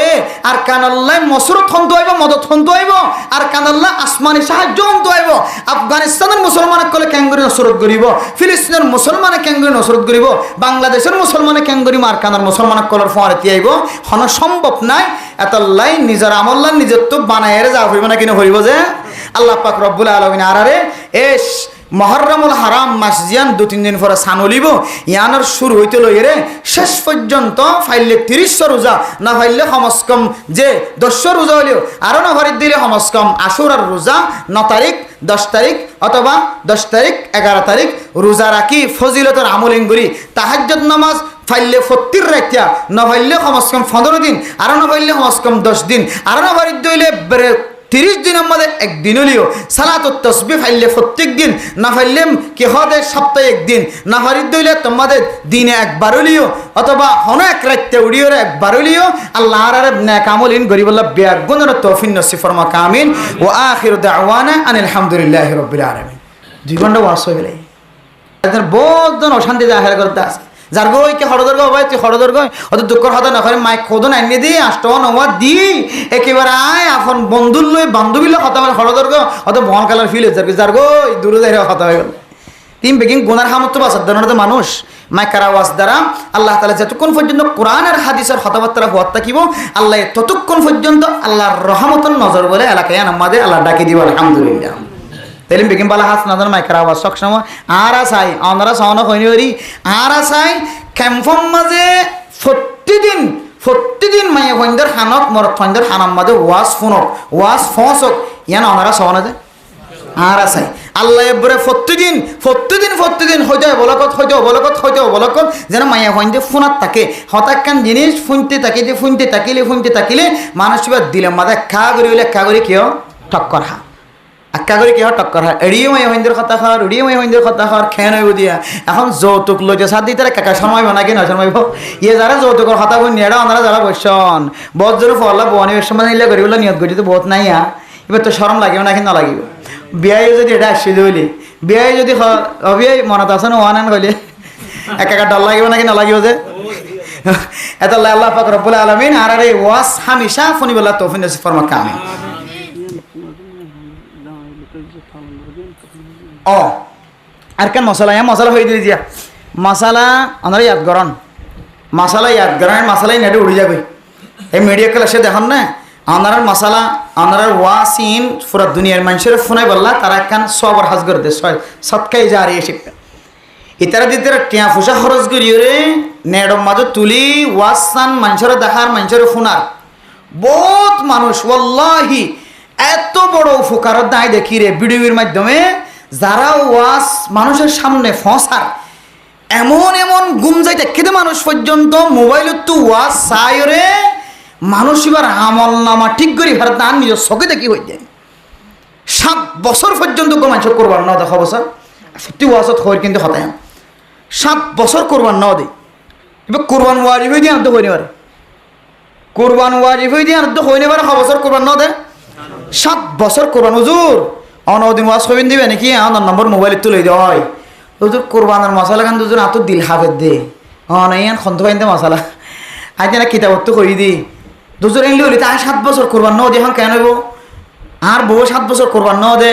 আর কান আল্লাহ মসরত হন্ত আইব মদত হন্ত আইব আর কান আল্লাহ আসমানি সাহায্য হন্ত আইব আফগানিস্তানের মুসলমানক কলে ক্যাঙ্গুরি নসরত করিব ফিলিস্তিনের মুসলমানে ক্যাঙ্গুরি নসরত করিব বাংলাদেশের মুসলমানে ক্যাঙ্গুরি মার কানার মুসলমানক কলর ফোয়ারে আইব হন সম্ভব নাই এত লাইন নিজের আমল্লান নিজের তো বানায় যাওয়া হইব না কিনা হইব যে আল্লাহ পাক রব্বুল আলামিন আরারে এস মহরমুল হারাম মাস জিয়ান 2-3 দিন পরে সানলিব ইয়ানোর শুরু হইতে লইরে শেষ পর্যন্ত ফাইলে 30 রোজা না ফাইলে কমসকম যে 10 রোজা হইলেও আরো না ভরি দিলে কমসকম আশুরার রোজা 9 তারিখ 10 তারিখ অথবা 10 তারিখ 11 তারিখ রোজা রাখি ফজিলতের আমলিঙ্গুলি তাহাজ্জুদ নামাজ ফাইলে 70 রাখিয়া না ফাইলে কমসকম 15 দিন আরো না ফাইলে কমসকম 10 দিন আরো না ভরি দিলে 30 দিনের মধ্যে একদিন হলিও সালাতুত তাসবিহ ফাইলে প্রত্যেক দিন না ফাইলে কি হবে সপ্তাহে একদিন না ফারিদ দইলে তোমাদের দিনে একবার হলিও অথবা অনেক রাতে উড়িও একবার হলিও আল্লাহর আর নেক আমলিন গরিবুল্লাহ বিয়াগুনের তৌফিক নসিব ফরমা কামিন ওয়া আখিরু দাওয়ানা আনিল হামদুলিল্লাহি রাব্বিল আলামিন 2 ঘন্টা ওয়াজ হয়ে গেলে এদের বহুত অশান্তি জাহের করতে আছে যার গই কে হড়দর্গ ভাই তুই হড়দর্গ অত দুঃখর হতা না করে মাইক খোদন আনিয়ে দি আষ্ট নওয়া দি একেবারে আয় এখন বন্ধুর লই বান্ধবীর কথা বলে হড়দর্গ অত ভন কালার ফিল হচ্ছে যার গই দূরে যাই কথা হয়ে গেল তিন বেগিং গুনার হামত বাসার ধরনের মানুষ মাইকার আওয়াজ দ্বারা আল্লাহ তাআলা যতক্ষণ পর্যন্ত কোরআন আর হাদিসের কথাবার্তা হওয়ার থাকিব আল্লাহ ততক্ষণ পর্যন্ত আল্লাহর রহমতের নজর বলে এলাকায় আমাদের আল্লাহ ডাকি দিব আলহামদুলিল্লাহ তেলিম বেগিম বালা হাস নাদার মাইকার আওয়াজ সবসময় আর আসাই অনরা সাউনা হইনি হরি আর আসাই ক্যাম্পম মাঝে প্রতিদিন মাইয়া ফন্দর হানক মরক ফন্দর হানাম মাঝে ওয়াজ ফোনক ওয়াজ ফসক ইয়ান অনরা সাউনা দে আর আসাই আল্লাহ এবারে প্রতিদিন হইতে বলকত যেন মাইয়া ফন্দে ফোনাত থাকে হতাক্কান জিনিস ফুনতে তাকিলে মানুষ এবার দিলাম মাঝে খা করি কেউ টক্কর হা আক্কা করে কি হয় টক্কর হয় এড়িয়ে মাই হইন্দের কথা খাওয়ার খেয়ে নইব দিয়া এখন যৌতুক লইছে সাত দিতে কাকা শর্মাইব নাকি না শর্মাইব ইয়ে যারা যৌতুকের কথা বই নিয়ে ওনারা যারা বসন বহুত জোরে ফলা বনি সময় নিলে করি বলে নিয়ত করি তো বহুত নাই এবার তো শরম লাগিব না কিন্তু লাগিব বিয়াই যদি এটা আসছে হইলে বিয়াই যদি বিয়াই মনত আছে না ওয়ান কইলে একা ডর লাগিব নাকি নালাগিব যে এত আল্লাহ পাক রব্বুল আলামিন আর এই ওয়াজ হামেশা শুনিবলা তৌফিক নসিব ফরমা কামিন আর কেন মশলা হয়ে দিয়ে দিয়া মশলা আমরা ইয়াদ করেন মশলাই নেটে উড়ে যাবে এই মিডিয়া ক্লাসে দেখুন না আপনার মশলা আপনার ওয়াসিন পুরা দুনিয়ার মানুষের ফোনে বললা তারা একখান সবর হাজ করে দেয় সৎকাই যা আর শিখবে ইতারা দিতে টিয়া ফুসা খরচ করিও রে নেডম মাঝে তুলি ওয়াসান মানুষের দেখার মানুষের ফোনার বহুত মানুষ ওয়াল্লাহি এত বড় উপকারের দায় দেখি রে ভিডিওর মাধ্যমে যারা ওয়াজ মানুষের সামনে ফসার এমন গুম যাইতে খেতে মানুষ পর্যন্ত মোবাইলত তো ওয়াজ চাই রে মানুষ এবার আমল নামা ঠিক করি ভারত তার নিজের চোখে দেখি হয়ে যায় 7 বছর পর্যন্ত মানুষ করবার না দেখা বছর সত্যি ওয়াজত হয় কিন্তু হতায় 7 বছর করবার না দেয় এবার কোরবান ওয়াজিব হয়ে দিয়ে আনতে হয়ে নেবার কোরবান ওয়াজিব হয়ে দিয়ে আনতে হয়ে নেবার 6 বছর করবার না দেয় 7 বছর কোরবান হুজুর অনদিন ওয়াজ কবেন দিবে নাকি আমার নম্বর মোবাইলে তুলে দেওয়া হয় হুজুর কোরবানের মশলা খান দুজন আত দিল হাফের দে অনাইয়ান খন্ত পাইতে মশলা আজ না কিতাবত করি দি দুজন এনলি হলি তাই 7 বছর কোরবান ন দে এখন কেন হইব আর বউ 7 বছর কোরবান ন দে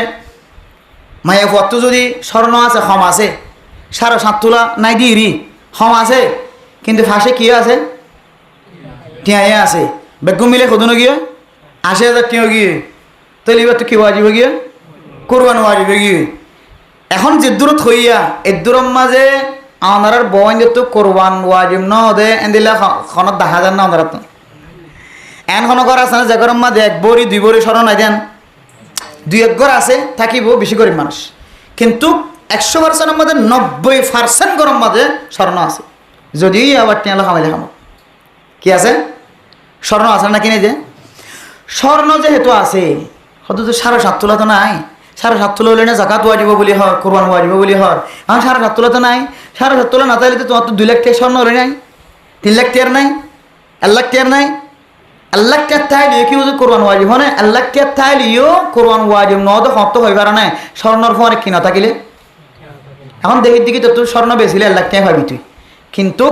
মায়া পত্র যদি স্বর্ণ আছে ক্ষম আছে 7.5 তোলা নাই দিরি ক্ষম আছে কিন্তু ফাঁসে কি আছে টিয়াই আছে বেগুন মিলে খোদনো গিয়ে 80,000 টিয়া গিয়ে তাহলে এবার তো কি ওয়াজিব গিয়ে কোরবান ওয়াজিব গিয়ে এখন যে দূরত হইয়া এর দূরের মাঝে আপনার বইন তো কোরবান ওয়াজিব ন দে এদিলে খনত 10,000 না আপনার এন খন ঘর আছে না যে ঘরের মাঝে 1 বড়ি 2 বড়ি স্মরণ হয় দেন 2-1 ঘর আছে থাকিব বেশি গরিব মানুষ কিন্তু 100% মধ্যে 90% গরম মাঝে স্বর্ণ আছে যদি আবার টিয়ালা খামাইলে খামো কি আছে স্বর্ণ আছে না কিনে যে স্বর্ণ যেহেতু আছে হয়তো তো 7.5 তোলা তো নাই 7.5 তোলা হলে না জাকাত ওয়াজিব বলি হয় কোরবান ওয়াজিব বলি হয় এখন 7.5 তোলা তো নাই 7.5 তোলা না তাইলে তো তোমার তো 2 লাখ টাকা স্বর্ণ হলে নাই 3 লাখ টাকার নাই 1 লাখ টাকার নাই 1 লাখ টাকা তাইলে কি বুঝে কোরবান ওয়াজিব হয় না 1 লাখ টাকা তাইলেও কোরবান ওয়াজিব ন তো হত হয়ে পারে না স্বর্ণর ফোনে কিনা থাকিলে এখন দেখি দিকে তো স্বর্ণ বেশিলে 1 লাখ টাকা পাবি তুই কিন্তু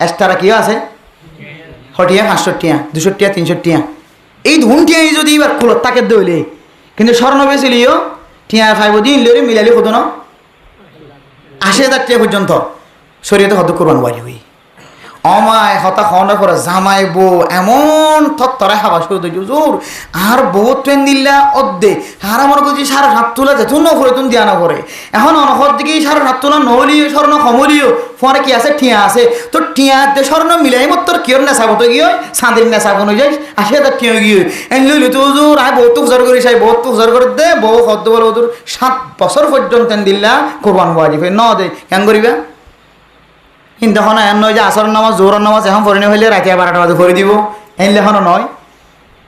এক্সট্রা কি আছে হটিয়া 500 টাকা 200 টাকা 300 টাকা এই ধুনটিয়া যদি এবার খোলো তাকে দইলে কিন্তু স্বর্ণ বেশিলিও টিয়া খাইব দিন লেরে মিলালি হতো না 80,000 টাকা পর্যন্ত শরীয়তে হত কোরবান ওয়াজিব হই অমায় হতা খাওয়ানোর পরে জামাই বউ এমন থরথরে খাওয়া শুরু হয়েছে হুজুর আর বউ ট্রেন দিল্লা অর্ধে আর আমার কাছে 7.5 তোলা যেত ন করে তুমি দিয়া না করে এখন অনহর দিকে 7.5 তোলা নহলিও স্বর্ণ কমলিও পরে কি আছে টিয়া আছে তো টিয়াতে স্বর্ণ মিলাই মত তোর কিয়র নেশাবো তো গিয়ে সাঁদের নেশাবো নই যাই 80,000 টিয়া গিয়ে এন লইলি তো হুজুর আয় বহুত হুজার করি চাই বহুত হুজার করে দে বউ হদ্দ বলে হুজুর 7 বছর পর্যন্ত তেন দিল্লা কোরবান ওয়াজিব ন দে কেন করিবা কিন্তু এখন এন নয় যে আসর নামাজ জোহর নামাজ এখন পড়ে হইলে রাতে 12টা বাজে করে দিব এনলে এখনও নয়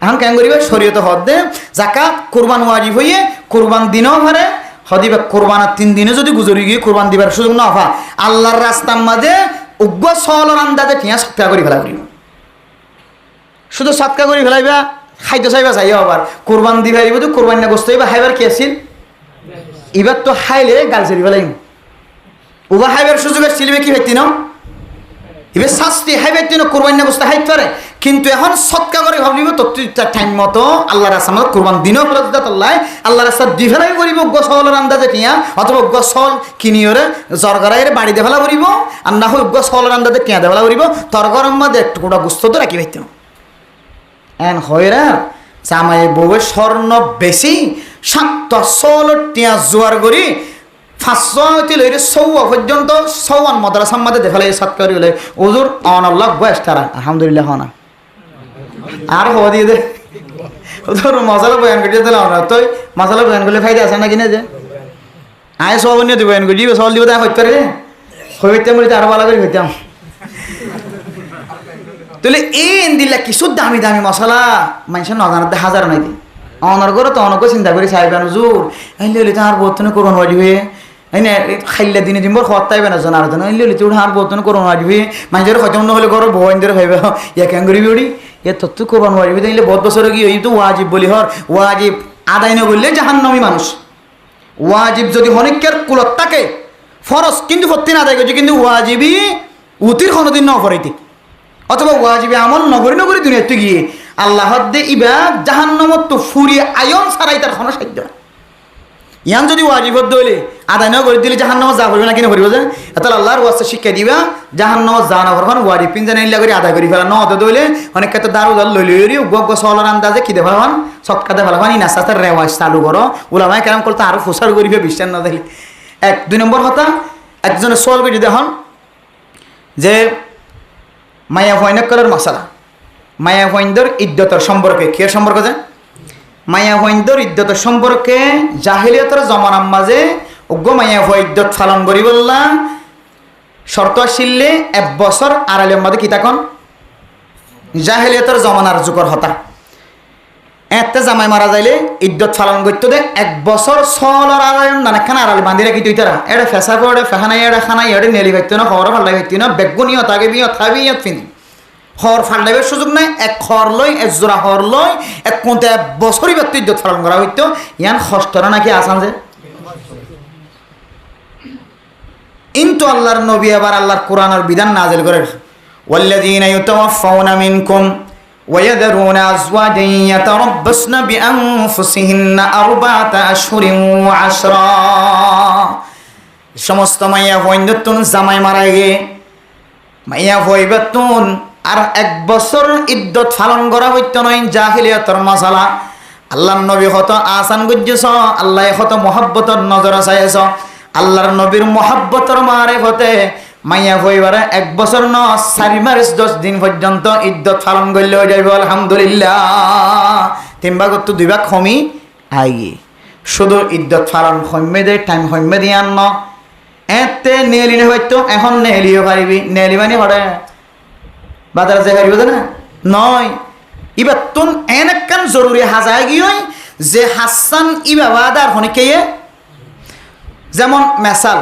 এখন কেন করিবে শরীয়তে হদ দে জাকাত কোরবান ওয়াজিব হইয়ে কোরবান দিনও পারে হদিবা কোরবানের 3 দিনে যদি গুজরি গিয়ে কোরবান দিবার সুযোগ না হা আল্লাহর রাস্তার মাঝে উগ্র সহলের আন্দাজে ঠিয়া সৎকা করে ফেলা করিব শুধু সৎকা করে ফেলাইবা খাইতে চাইবা চাইও আবার কোরবান দিবা দিব তো কোরবান না গোস্ত হইবা খাইবার কি আছিল এবার তো খাইলে গাল চড়ি ফেলাইম উবা হাইবার সুযোগ ছিলিবে কি হইতি না এবার শাস্তি হাইবার তিন কোরবান না গোস্ত হাইতে পারে কিন্তু এখন সৎকা করে ভাবলিব তো টাইম মতো আল্লাহর রাস্তা মতো কোরবান দিনও ফেরত দিতে আল্লাহর রাস্তা দি ফেলাই করিব সহলের আন্দাজে টিয়া অথবা সহল কিনিওরে জরগরাইয়ের বাড়ি দেফেলা করিব আর না হয় সহলের আন্দাজে টিয়া দেফেলা করিব তরগরম মাঝে একটু গোটা গুস্ত তো রাখি পাইত এন হয়রা জামাই বউয়ের স্বর্ণ বেশি 7 সহলের টিয়া জোয়ার করি 500 লইরে 100 পর্যন্ত 100 মাদ্রাসার মধ্যে দেখালে সৎকারি হলে ওজুর অনল্লাহ বয়স তারা আলহামদুলিল্লাহ হনা আর হওয়া দিয়ে দে ওজুর মশলা বয়ান করে দিলে না তুই মশলা বয়ান করলে ফায়দা আছে না কিনে যে আয় সব নিয়ে তুই বয়ান করে দিবে সব দিব তাই হইতে পারে হইতাম বলে আরো ভালো করে হইতাম তাহলে এই দিলা কিছু দামি দামি মশলা মানুষের নজানাতে হাজার নাই দি অনর করে তো অনকে চিন্তা করি সাহেবান হুজুর আইলে তো আর বর্তনে করোনা বাড়িবে না খাইলে দিনে দিন বর খাওয়াতে পাইবে না জানার জন্য আইলে তো আর বর্তনে করোনা বাড়িবে মানুষের খতম নহলে ঘর ভগবান ধরে ভাইবে ইয়া কেন করিবি ওড়ি ইয়া তত করবান বাড়িবে তাইলে বহুত বছর গিয়ে এই তো ওয়াজিব বলি হর ওয়াজিব আদায় না করলে জাহান্নামী মানুষ ওয়াজিব যদি অনেকের কুলত থাকে ফরজ কিন্তু প্রত্যেক আদায় করছে কিন্তু ওয়াজিবই উতির কোনোদিন ন ফরাইতে অথবা ওয়াজিবে আমল নগরী নগরী দুনিয়াতে গিয়ে আল্লাহ দে ইবা জাহান্নামত তো ফুরিয়ে আয়ন ছাড়াই তার কোনো সাধ্য না ইয়ান যদি ওয়াজিবত দইলে আদায় না করে দিলে জাহান্নামত যা করবে না কিনে করিব যে তাহলে আল্লাহর ওয়াস্তে শিক্ষা দিবা জাহান্নামত যা না করবেন ওয়াজিব পিন জানা ইল্লা করে আদায় করি ফেলা ন হতে দইলে অনেক ক্ষেত্রে দারু দল লইলে গগ সহলার আন্দাজে কি দে ফেলান সৎকা দে ফেলান ইনাস্তা তার রেওয়াজ চালু করো ওলামায় কেরাম করতে আরো ফুসার করিবে বিশ্বাস না দিলে 2 নম্বর কথা একজনের সওয়াল করে দেখুন যে মায়া ভয়নকরের মশলা মায়া ভয়ন্দর ইদ্যতর সম্পর্কে কে সম্পর্ক যে মায়া ভয়ন্দর ইদ্যতর সম্পর্কে জাহিলিয়তের জমানার মাঝে উগ্র মায়া ভয় ইদ্যত পালন করি বললাম শর্ত আসিলে 1 বছর আড়াইলের মধ্যে কি তখন জাহিলিয়তের জমানার যুগর হতা এতে জামাই মারা যাইলে ইদ্যত পালন করতে দে 1 বছর সলর আড়াইন নানাখান আড়ালে বান্ধি রাখি তুই তারা এটা ফেসা করে ফেহানাই এটা খানাই এটা নেলি ভাইতো না খবর ফাল্লাই ভাইতো না বেগুনিও তাকে বিয়ে থাকবি ইয়াত ফিনি খর ফাল্লাইবার সুযোগ নাই এক খর লই 1 জোড়া খর লই এক কোনতে 1 বছরই ব্যক্তি ইদ্যত পালন করা হইতো ইয়ান খস্তরা নাকি আসান যে ইনতো আল্লাহর নবী আবার আল্লাহর কোরআনের বিধান নাজিল করে ওয়াল্লাযীনা ইউতাওয়াফাউনা মিনকুম ويذرون أزواجا يتربصن بأنفسهن 4 أشهر وعشرا সমস্ত মাইয়া হইন্দতুন জামাই মারা গে মাইয়া হইবাতুন আর 1 বছর ইদ্যত পালন করা হইতো নয় জাহিলিয়াতের মাসালা আল্লাহর নবী কত আসান গুজ্জছ আল্লাহ কত মহব্বতের নজর চাইছ আল্লাহর নবীর মহব্বতের মারিফতে মাইয়া হইবারে 1 বছর ন 4 মাস 10 দিন পর্যন্ত ইদ্যত পালন করলে হয়ে যাইব আলহামদুলিল্লাহ 3 ভাগ তো 2 ভাগ কমি আইগি শুধু ইদ্যত পালন কমে দে টাইম কমে দিয়ান ন এতে নেলিনে হইতো এখন নেলিও পারিবি নেলিবানি হরে বাজার যে পারিব না নয় ইবা তুন এনেকান জরুরি হাজায় গিয়ে যে হাসান ইবা বাদার হনিকে যেমন মেসাল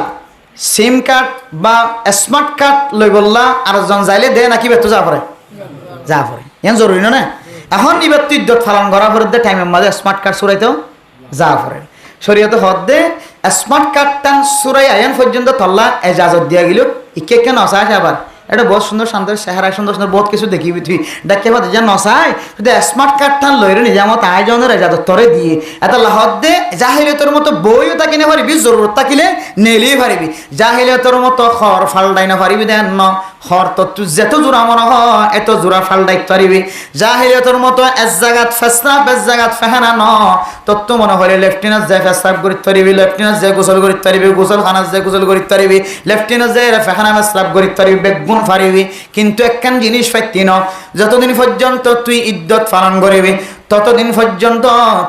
সিম কার্ড বা স্মার্ট কার্ড লই বললা আর জন যাইলে দে নাকি বেতো যা পড়ে ইয়ান জরুরি না এখন ইবার তুই ইদ্যত পালন করা পরে দে টাইমের মাঝে স্মার্ট কার্ড সুরাইতেও যা পড়ে শরীয়তে হদ দে স্মার্ট কার্ডটা সুরাই আয়ান পর্যন্ত তল্লা এজাজত দিয়া গেল ইকে কেন নসায় আবার এটা বহুত সুন্দর শান্তির চেহারা সুন্দর সুন্দর বহুত কিছু দেখিবি তুই ডাকে পাতে যা নসায় যদি স্মার্ট কার্ডটা লইরে নিজামত আয়োজনের এজাজত তরে দিয়ে এত হদ দে জাহিলিয়তের মতো বইও তাকে নে পারিবি জরুরত থাকিলে নেলিয়ে পারিবি জাহিলিয়তের মতো খর ফালডাই না পারিবি দেন ন হর তত্ত্ব যেত জোড়া মনে হয় এত জোড়া ফাল্টাইতে পারিবি জাহিলিয়াতের মতো এক জায়গাত ফেসরাব এক জায়গাত ফেহানা ন তত্ত্ব মনে হলে লেফটেন্যান্ট যায় ফেসরাব করিতে পারিবি লেফটেন্যান্ট যায় গোসল করিতে পারিবি গোসল খানাত যায় গোসল করিতে পারিবি লেফটেন্যান্ট যায় ফেহানা ফেসরাব করিতে পারিবি বেগুন পারিবি কিন্তু একখান জিনিস পাইতি ন যতদিন পর্যন্ত তুই ইদ্যত পালন করিবি ততদিন পর্যন্ত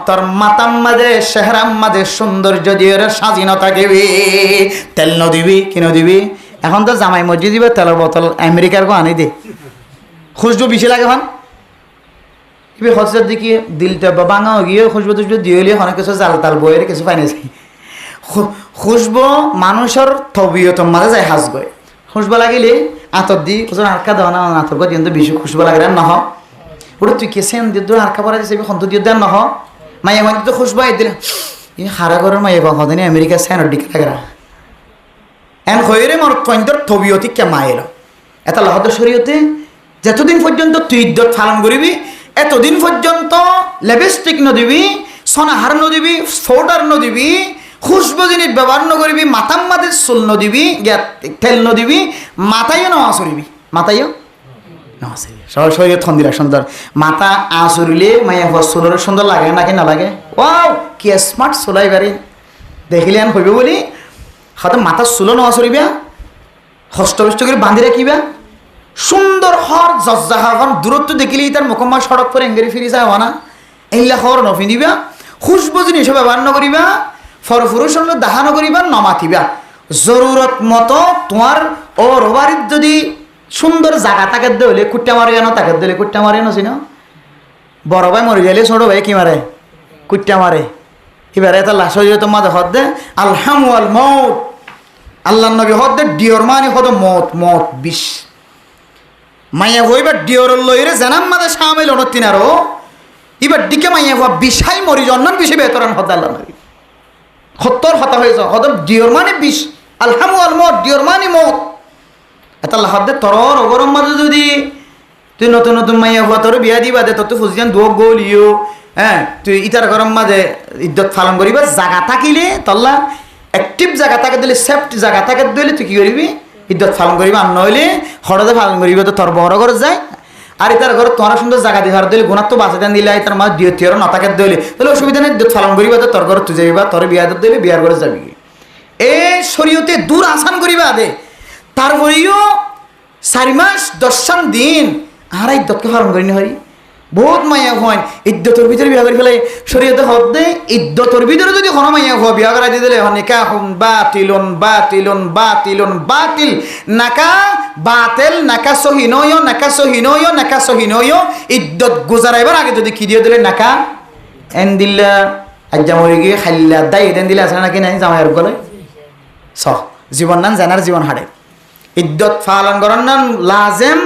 তোর মাতাম মাঝে চেহারাম মাঝে সৌন্দর্য দিয়ে সাজি ন থাকিবি তেল ন দিবি কিনো দিবি এখন তো জামাই মসজিদ দিবে তেলের বোতল আমেরিকার কো আনি দে খুশবু বেশি লাগে এখন এবার হজরত দেখি দিলটা বাঙা গিয়ে খুশবু টুসবু দিয়ে হলে অনেক কিছু জাল তাল বইয়ের কিছু পানি যায় খুশবু মানুষের তবিয়তর মাঝে যায় হাজ গয় খুশবু লাগিলে আতর দি ওজন আটকা দেওয়া না আতর গো কিন্তু বেশি খুশবু লাগে না নহ ওটা তুই কেসেন দিয়ে আটকা পড়া দিয়েছে সন্ত দিয়ে দেন নহ মাইয়া মানে তো খুশবু আই দিলে এই হারা ঘরের মাইয়া বাঁধে আমেরিকা সাইনের দিকে লাগে না এন হয়ে মোর পয়েন্টর তবিয়তি কেমা এলো এটা লাহদ শরীয়তে যতদিন পর্যন্ত তুই ইদ্যত পালন করিবি এতদিন পর্যন্ত লিপস্টিক নদিবি সোনাহার নদিবি ফোটার নদিবি খুশবু জিনিস ব্যবহার নকরিবি মাথার মাঝে চুল নদিবি তেল নদিবি মাথায়ও নেওয়া চড়িবি মাথায়ও নেওয়া চড়িবি সব শরীর থন্দিরা সুন্দর মাথা আঁচড়িলে মাইয়া হওয়া চুলের সুন্দর লাগে নাকি না লাগে ওয়াও কি স্মার্ট চুলাই বাড়ি দেখিলে আন হইব বলি হয়তো মাথার চুলো নেওয়া চড়িবা হস্তবষ্ট করে বাঁধি রাখিবা সুন্দর হর জজ্জাহান দূরত্ব দেখিলেই তার মুখম্মা সড়ক করে এঙ্গেরি ফিরি যায় না এইলা হর নফিনিবা খুশবু জিনিস ব্যবহার নকরিবা ফরফুরুষ দাহা নকরিবা নমাতিবা জরুরত মতো তোমার ও রোবারিত যদি সুন্দর জায়গা তাকে দিলে কুট্টা মারি আনো তাকে দিলে কুট্টা মারি নছি না বড় ভাই মরে গেলে ছোট ভাই কি মারে কুট্টা মারে এবারে এটা লাশ হয়ে তোমার হদ দে আলহামু আল মৌত আল্লাহ নবী হদ দে ডিওর মানে হদ মত মত বিষ মাইয়া হইবার ডিওর লইরে জানাম মাদে সামিল অনতিনারও এবার দিকে মাইয়া হওয়া বিষাই মরি জন্মান বিষে বেতরান হদ আল্লাহ নবী সত্তর হতা হয়েছে হদ ডিওর মানে বিষ আলহামু আল মত ডিওর মানে মত এটা লাহদ দে তরর অগরম মাঝে যদি তুই নতুন নতুন মাইয়া হওয়া তোর বিয়া দিবা দে তোর তো ফুজিয়ান দুঃখ গলিও হ্যাঁ তুই ইটার গরম মাঝে ইদ্যত পালন করিবা জায়গা থাকিলে তল্লা অ্যাক্টিভ জায়গা থাকে দিলে সেফটি জায়গা থাকে দিলে তুই কি করবি ইদ্যত পালন করিবা আর নইলে হঠাৎ পালন করিবা তো তোর বড় ঘর যায় আর ইতার ঘর তোমার সুন্দর জায়গা দেখার দিলে গুণার তো বাঁচা দেন দিলে তার মাঝে দিও তিয়র না থাকে দিলে তাহলে অসুবিধা নেই ইদ্যত পালন করিবা তো তোর ঘর তুই যাবিবা তোর বিয়া দিলে বিয়ার ঘরে যাবি এই শরীয়তে দূর আসান করিবা দে তারপরেও 4 মাস 10 দিন আর ইদ্যতকে পালন করিনি হয় বহুত মাইয়া হয় ইদ্যতর ভিতরে বিয়া করে ফেলে শরীয়তে হদ দে ইদ্যতর ভিতরে যদি কোনো মাইয়া হওয়া বিয়া করাই দিলে নিকাহুন বাতিলুন বাতিলুন বাতিলুন বাতিল নাকা বাতিল নাকা সহিনয় নাকা সহিনয় নাকা সহিনয় ইদ্যত গুজারাইবার আগে যদি কি দিয়ে দিলে নাকা এন দিল্লা আজ্জা মরে গিয়ে খাইলা দাই এন দিলে আসলে নাকি নাই জামাইয়ের গলে স জীবন নান জানার জীবন হাড়ে ইদ্যত পালন করার নাম লাজেম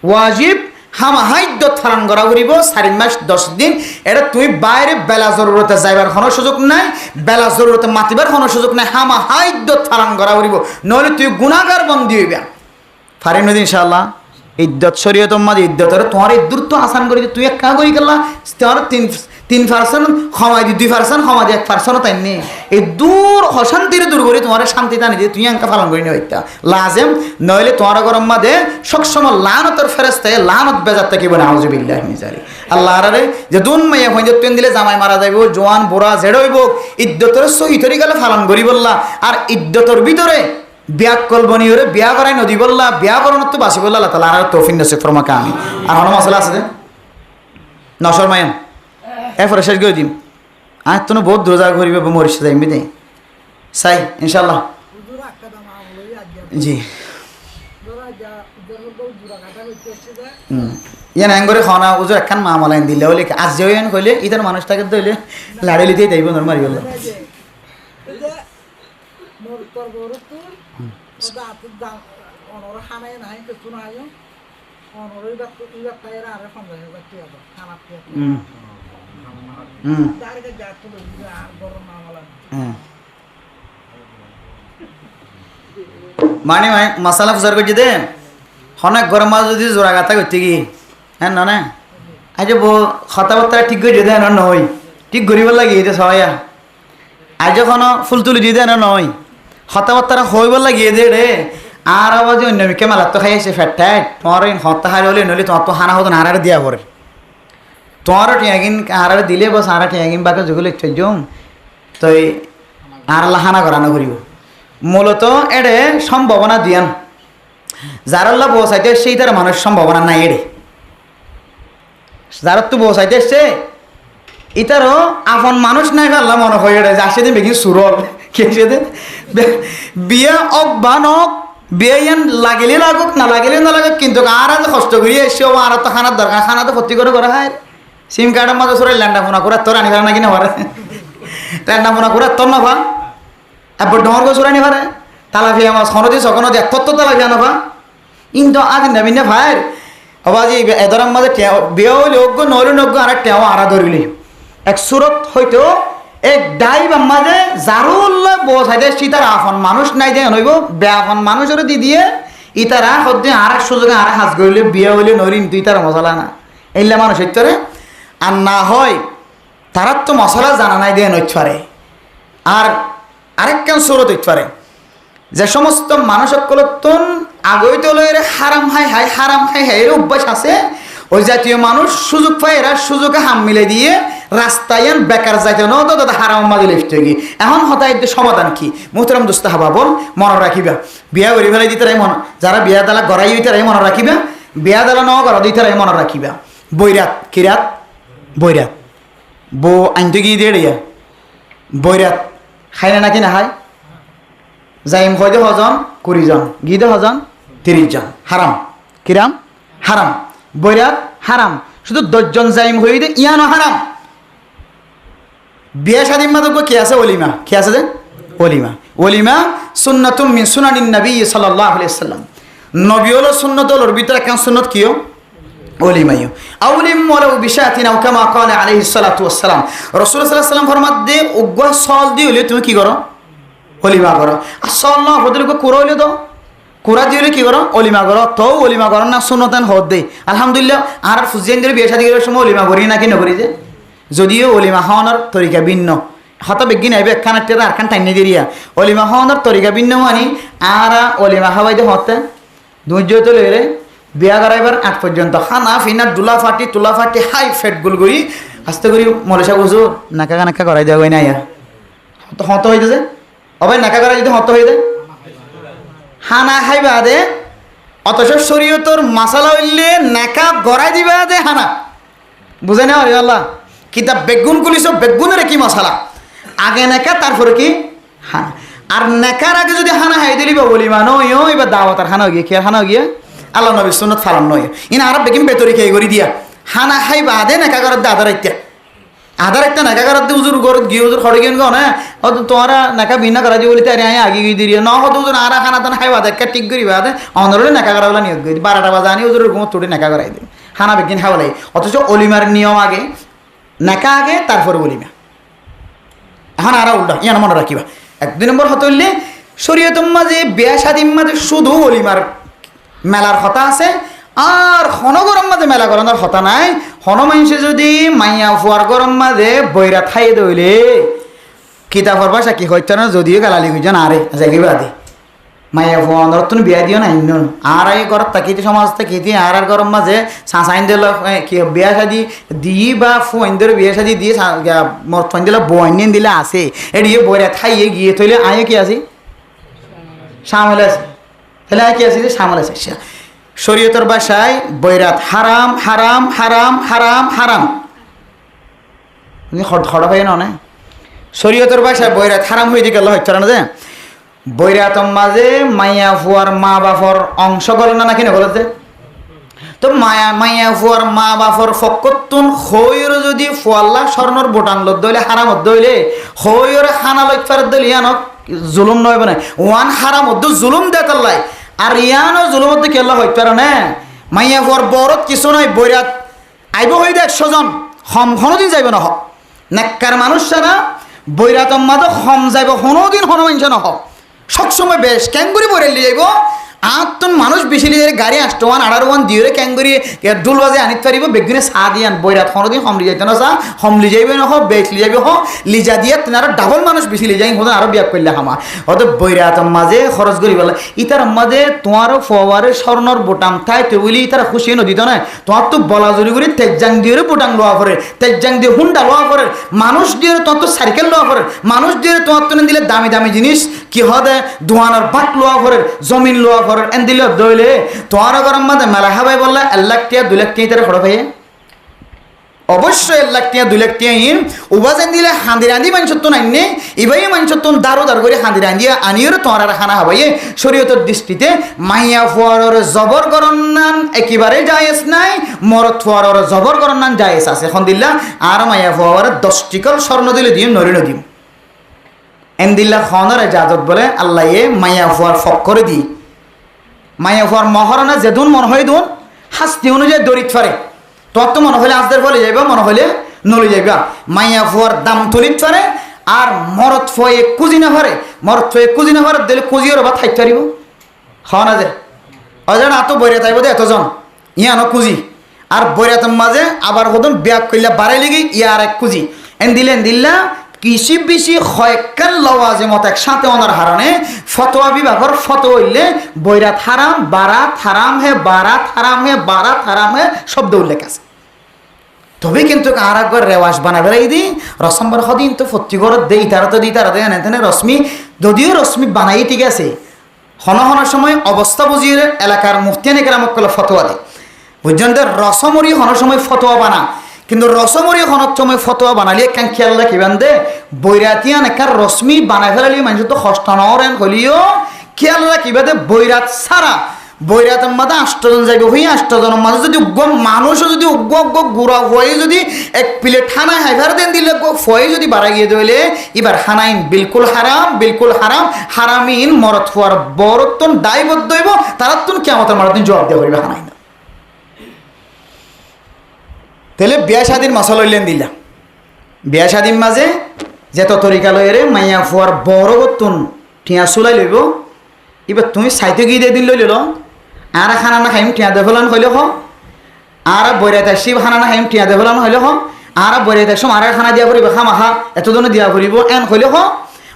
ওয়াজিব হামাহা ইদ্যত পালন করা করিব 4 মাস 10 দিন এটা তুমি বাইরে বেলা জরুরতে যাইবার কোনো সুযোগ নাই বেলা জরুরতে মাতিবার কোনো সুযোগ নাই হামাহা ইদ্যত পালন করা করিব নইলে তুই গুনাহগার বন্দী হইবা পারিন না ইনশাআল্লাহ ইদ্যত শরীয়ত মাঝে ইদ্যতর তোমার ইদ্যুত তো আসান করি তুই এক কাজ করি গেলা তোমার 3% ক্ষমাই দি 2% ক্ষমা দি 1% তাই নে এই দূর অশান্তির দূর করে তোমার শান্তি টানি যে তুই আঙ্কা পালন করি না হইতা লাজেম নইলে তোমার গরম মাঝে সবসময় লানতর ফেরেশতায় লানত বেজাত থাকিব না আউযুবিল্লাহি মিন যালিক আল্লাহ আরে যে দুন মাইয়া হইন যে তুই দিলে জামাই মারা যাইব জওয়ান বুড়া জেড হইব ইদ্যতর সহি তরিকালে পালন করি বললা আর ইদ্যতর ভিতরে বিয়া কলবনি ওরে বিয়া করাই নদী বললা বিয়া করানোর তো বাসি বললা আল্লাহ তাআলা আর তৌফিক নসিব ফরমাকা আমি আর হন মশলা আছে নশর মায়ান এরপরে শেষ করে দিম আজ তো বহুত দূর জায়গা করিবে মরিস যাইবি দে চাই ইনশাল্লাহ জি ইয়ান আঙ্গরে খাওয়া উজুর একখান মা মালাইন দিলে হলে আজ যে ইয়ান কইলে ইতার মানুষটাকে দইলে লাড়ি লিতেই যাইব নর মারি বলল মানে মশালা ফুসার করছি দে অনেক গরম মাছ যদি জোড়া গাথা করতে কি হ্যাঁ না আজ কথাবার্তা ঠিক করে দিয়ে দেন নয় ঠিক গরিবার লাগিয়ে এটা সবাই আজ এখনো ফুল তুলি দিয়ে দেন নয় কথাবার্তা হইবার লাগিয়ে দে রে আর আওয়াজে অন্য মেলা তো খাইছে ফেটটাই তোমার হত্যা হারে হলে নইলে তোমার তো হানা হতো না হারারে দিয়া পড়ে তোমারও টিয়াগিন হারারে দিলে বস হারা টিয়াগিন বাকে যুগলে জম তো আর হানা করানো করিব মূলত এডে সম্ভাবনা দিয়ান যার আল্লাহ বসাইতে সেই তার মানুষ সম্ভাবনা নাই এডে যার তো বসাইতে এসছে ইতারও আপন মানুষ নাই আল্লাহ মনে হয় এডে যার সেদিন বেশি সুরল কে সেদিন বিয়া অক বা নক বিয়ে লাগিলে লাগুক না লাগিলে না লাগুক কিন্তু আর কষ্ট করি এসে আর তো খানার দরকার খানা তো ভর্তি করে করা হয় সিম কার্ডের মাঝে সরাই ল্যান্ডা ফোনা করে তোর আনি পারে নাকি না পারে ল্যান্ডা ফোনা করে তোর না পা এবার ডর গো সরাই নি পারে তালাফিয়া মাছ খনদি সকনো দিয়ে তত্ত্ব তালাফিয়া না পা কিন্তু আজ নেবি না ভাইয়ের আবাজি এদরাম মাঝে বিয়ে হইলে অজ্ঞ নইলে নজ্ঞ আর টেও আড়া ধরিলি এক সুরত হয়তো এক ডাইব আমাদের জারুল্লাহ বসাইতে সীতার আফন মানুষ নাই দেয় নইব বেআফন মানুষেরও দি দিয়ে ইতারা সদ্য আর এক সুযোগে আর হাজ গইলে বিয়ে হইলে নইলিন তুই তার মশলা না এইলা মানুষ হইতরে আর না হয় তারার তো মশলা জানা নাই দিয়ে নইতে পারে আর আরেক কেন সুরত হইতে পারে যে সমস্ত মানুষ সকলতন আগইতে লইরে হারাম হাই হাই হারাম হাই হাই এর অভ্যাস আছে ওই জাতীয় মানুষ সুযোগ পায় এরা সুযোগে হাম মিলে দিয়ে রাস্তায় বেকার যাইতে ন তো দাদা হারাম মাঝে লিফট গিয়ে এখন হতায় সমাধান কি মোহতারাম দোস্ত হাবা বল মনে রাখিবা বিয়া করি ফেলাই দিতে রাই মনে যারা বিয়া দালা গড়াই হইতে রাই মনে রাখিবা বিয়া দালা ন গড়া দিতে রাই মনে রাখিবা বৈরাত কিরাত বৈরাত বউ আনতে গিয়ে দিয়ে রিয়া বৈরাত খাই না নাকি না খাই যাইম হয় হজন 20 জন গিয়ে হজন 30 জন হারাম কিরাম হারাম বৈরাত হারাম শুধু 10 জন যাইম হয়ে দে ইয়ানো হারাম বিয়ে স্বাধীন মাদক কে আছে অলিমা কে আছে যে অলিমা অলিমা সুন্নাতুম মিন সুনানিন নবী সাল্লাল্লাহু আলাইহি ওয়াসাল্লাম নবী হলো সুন্নাত হলোর ভিতরে কেন সুন্নাত কিও অলিমাইও আউলিম ওয়ালাউ বিশাতিন আও কামা ক্বালা আলাইহিস সালাতু ওয়াস সালাম রাসূল সাল্লাল্লাহু আলাইহি ওয়াসাল্লাম ফরমাত দে উগ্র সল দি হলে তুমি কি করো অলিমা করো আসল্লাহ হদুল কো কুরো হলে তো কুরা দিলে কি করো অলিমা করো তো অলিমা করো না সুন্নতান হদ দে আলহামদুলিল্লাহ আর ফুজিয়ান দিয়ে বিয়ে শাদী করার সময় অলিমা করি না কি না করি যে যদিও অলিমা হওয়ানোর তরিকা ভিন্ন হত বিজ্ঞান আইবে একখান আর খান টাইনে দিরিয়া অলিমা হওয়ানোর তরিকা ভিন্ন মানে আর অলিমা খাওয়াই দে হতে ধৈর্য তো লইলে বিয়া করাইবার আগ পর্যন্ত খানা ফিনা দুলা ফাটি তুলা ফাটি হাই ফেট গুলগুড়ি আস্তে করি মলেশা বুঝো নাকা নাকা করাই দেওয়া না ইয়া হত হইতে যে অবাই নাকা করাই যদি হত হয়ে যায় হানা খাইবা দে অথচ শরীয়তর মাসালা হইলে নাকা গড়াই দিবা দে হানা বুঝে না আল্লাহ কিতাব বেগুন গুলিস বেগুনের কি মশালা আগে নেকা তারপরে কি হানা আর নেকার আগে যদি হানা হাই দিলি বা বলি মানো এবার দাওয়াতার হানা গিয়ে খেয়ার হানা গিয়ে আল্লাহ নবী সুন্নত ফালান নয় ইনা আর বেগিন বেতরি খেয়ে করি দিয়া হানা হাই বা আদে নেকা করার দে আধার একটা নেকা করার দে উজুর গরত গিয়ে উজুর খড়ে গিয়ে না অত তোমারা নেকা বিনা করা দিয়ে বলি তাই আগে গিয়ে দিয়ে ন হতো উজুর আর খানা তান হাই বাদে একটা ঠিক করি বাদে অনরে নেকা করা নিয়োগ করি 12টা বাজে আনি উজুরের ঘুমো তোটে নেকা করাই দিই হানা বেগিন হাওলাই অথচ অলিমার নিয়ম আগে নেকা আগে তারপরে অলিমা এখন আর উল্টা ইয়ান মনে রাখিবা 1-2 নম্বর হতে হইলে শরীয়তের মাঝে বিয়া শাদীর মাঝে শুধু অলিমার মেলার কথা আছে আর হনগরম মাঝে মেলা করানোর কথা নাই হন মানুষে যদি মাইয়া ফুয়ার গরম মাঝে বৈরা খাই দইলে কিতাবর ভাষা কি হইতে না যদিও গালালি হইছেন আরে জাগিবা দে মাইয়া ফুয়া নতুন বিয়া দিও না ইন্ন আর এই ঘর তাকিতে সমাজ তাকিতে আর গরম মাঝে সাঁসাইন দিল কি বিয়া শাদি দি বা ফুয়াইন্দের বিয়া শাদি দিয়ে মোর ফোন দিলে বইন দিলে আসে এড়িয়ে বৈরা খাইয়ে গিয়ে থইলে আয়ে কি আসি সামলে আছে তাহলে আয় কি আছে যে সামলে আছে শরীয়তের ভাষায় বৈরাত হারাম হারাম হারাম হারাম হারাম খড়া পাই না শরীয়তের ভাষায় বৈরাত হারাম হয়ে গেল হচ্ছে না যে বৈরাতর মাঝে মাইয়া ফুয়ার মা বাপর অংশ গল না নাকি না বলতে তো মাইয়া ফুয়ার মা বাপর ফকতুন হইর যদি ফুয়াল্লা স্বর্ণর বোটান লত দইলে হারাম দইলে হইর খানা লইফার দইলে ইয়ানক জুলুম নয় বনে ওয়ান হারাম জুলুম দেখাল্লাই আর ইয়ানো জুলুমত কেলা হইতে পারে না মাইয়া ফুয়ার বরত কিছু নয় বৈরাত আইব হই দে 100 জন হম কোনোদিন যাইব না নেককার মানুষ ছাড়া বৈরাতম মাদক হম যাইব কোনোদিন হন মানুষ না সবসময় বেশ কেন করে বইরে লিয়ে যাইব আত্মন মানুষ বেশি লিয়ে গাড়ি আসটোয়ান আড়ার ওয়ান দিয়ে ক্যাঙ্গুরি ডুল বাজে আনিত পারিব বেগুনে চা দিয়ান বৈরাত কোনোদিন হমলি যাইতে না চা হমলি যাইবে না হোক বেচ লি যাইবে হোক লিজা দিয়ে তেনারা ডাবল মানুষ বেশি লি যাই হোক আরো বিয়াক করলে হামা অত বৈরাতর মাঝে খরচ করি বলে ইতার মাঝে তোমারও ফোয়ারে স্বর্ণর বোটাম থাই তো বলি ইতারা খুশি নদীত নয় তোমার তো বলা জরি করে তেজাং দিয়ে বোটাম লোয়া করে তেজাং দিয়ে হুন্ডা লোয়া করে মানুষ দিয়ে তোমার তো সাইকেল লোয়া করে মানুষ দিয়ে তোমার তো দিলে দামি দামি জিনিস কি হদে দোয়ানোর বাট লোয়া করে জমিন লোয়া করে এন দিলে দইলে তোমার গরম মাঝে মেলা হাবাই বললে 1 লাখ টাকা 2 লাখ টাকা তারা খরচ হয় অবশ্যই 1 লাখ টাকা 2 লাখ টাকা ইন উবাজেন দিলে হাঁদি রাঁধি মানুষের তো নাই নে ইবাই মানুষের তো দারো দার করে হাঁদি রাঁধি আনিও তোমার খানা হাবাই শরীয়তের দৃষ্টিতে মাইয়া ফুয়ার জবর গরন্নান একেবারে জায়েজ নাই মরদ ফুয়ার জবর গরন্নান জায়েজ আছে এখন দিল্লা আর মাইয়া ফুয়ার 10 টিকল স্বর্ণ দিলে দিম নরিন দিম এন দিল্লা খনর এজাজত বলে আল্লাহ এ মাইয়া ফুয়ার ফক করে দি মাইয়া ফুয়ার মহরণা যেদুন মনে হয় দুন হাস্তি অনুযায়ী দরিত ফারে তোর তো মনে হলে আজদের বলে যাইবা মনে হলে নলি যাইবা মাইয়া ফুয়ার দাম তলিত ফারে আর মরদ ফয়ে কুজি না ফারে মরদ ফয়ে কুজি না ফারে দিলে কুজিওর বা থাইতে পারিব হওয়া না যে অজন এত বইরে তাইব দে এতজন ইয়ানো কুজি আর বইরাতের মাঝে আবার হদন ব্যাগ করলে বাড়াই লেগে ইয়ার এক কুজি এন দিল্লা কৃষি বেশি হয়কাল লওয়াজে মত একসাথে ওনার হারানে ফতোয়া বিভাগের ফতোয়া হইলে বৈরাত হারাম বারাত হারাম হে বারাত হারাম হে বারাত হারাম হে শব্দ উল্লেখ আছে তবে কিন্তু আর একবার রেওয়াজ বানাবে এই দি রসমবার হদিন তো ফত্তিগর দেই তারা তো দিই তারা দেয় না রশ্মি যদিও রশ্মি বানাই ঠিক আছে হনহনার সময় অবস্থা বুঝিয়ে এলাকার মুফতিয়ান কেরামক ফতোয়া দেয় বুঝছেন রসমরি হনার সময় ফতোয়া বানা কিন্তু রসমরি হনত সময় ফতোয়া বানালিয়ে কেন খেয়াল রাখিবেন দে বৈরাতিয়ান একার রশ্মি বানাই ফেলালি মানুষ তো কষ্ট নরেন হলিও খেয়াল রাখিবে দে বৈরাত সারা বৈরাতের মাঝে 8 জন যাইবে হই 8 জনের মাঝে যদি উগ্র মানুষও যদি উগ্র গুড়া হয়ে যদি এক প্লেট খানা হাইভার দেন দিলে ফয়ে যদি বাড়া গিয়ে দিলে এবার হানাইন বিলকুল হারাম হারামিন মরত হওয়ার বরত্তন দায়বদ্ধ হইব তারা তুন কিয়ামতের মারাদিন জবাব দেওয়া হইবে হানাইন তাহলে বিয়া শাদির মাসা লইলেন দিলা বিয়া শাদির মাঝে যে তরিকা লইরে মাইয়া ফুয়ার বড় বতুন ঠিয়া চুলাই লইব এবার তুমি সাইতে গিয়ে দিয়ে দিন লইল আর খানা না খাইম ঠিয়া দেফলান হইলে হ আর বইরাত শিব খানা না খাইম ঠিয়া দেফলান হইলে হ আর বইরাত সময় আর খানা দিয়া ফুরিব খামাখা এতজনে দিয়া ফুরিব এন হইলে হ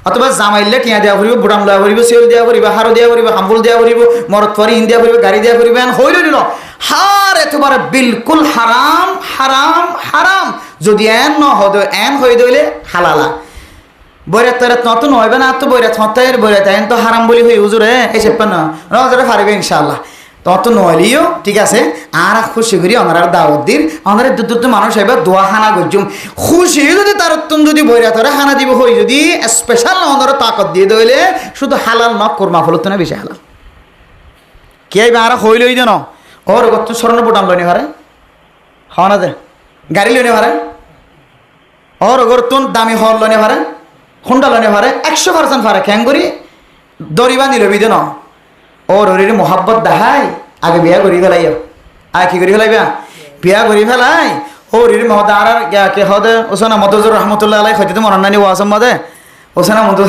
অথবা জামাইলে টিয়া দিয়া ফুরিব বুড়াম লয়া ফুরিব শিউল দিয়া ফুরিব হারো দিয়া ফুরিব হাম্বুল দিয়া ফুরিব মরত ফরি ইন দিয়া ফুরিব গাড়ি দিয়া ফুরিব এন হইল নিল হার এতবারে বিলকুল হারাম হারাম হারাম যদি এন ন হদ এন হয়ে দইলে হালালা বৈরাত তারা তত নইবে না তো বৈরাত হতায়ের বৈরাত এন তো হারাম বলি হই হুজুরে এই সেপ্পা না নজরে পারবে ইনশাআল্লাহ তত নইলিও ঠিক আছে আর খুশি করি ওনার দাওয়াত দিন ওনার দুধ মানুষ হইবে দোয়া খানা গজুম খুশি যদি তার উত্তম যদি বৈরাতরে খানা দিব হই যদি স্পেশাল ওনার তাকত দিয়ে দইলে শুধু হালাল ন কোরমা ফলত না বেশি হালাল কে আর হইলই দেন ওর গত স্বর্ণ বোটাম লইনি পারে হওয়া না দে গাড়ি লইনি পারে ওর গরতুন দামি হল লইনি পারে হুন্ডা লইনি পারে 100% পারে কেন করি দড়ি বান্ধি লবি দেন ওর ওর মোহাব্বত দেখাই আগে বিয়া করি ফেলাই আগে কি করি ফেলাইবা বিয়া করি ফেলাই ওর মহদা আর কে হদে ওসানা মতজুর রহমতুল্লাহ আলাই হইতে মনে নানি ওয়াসম মাদে ওসানা মত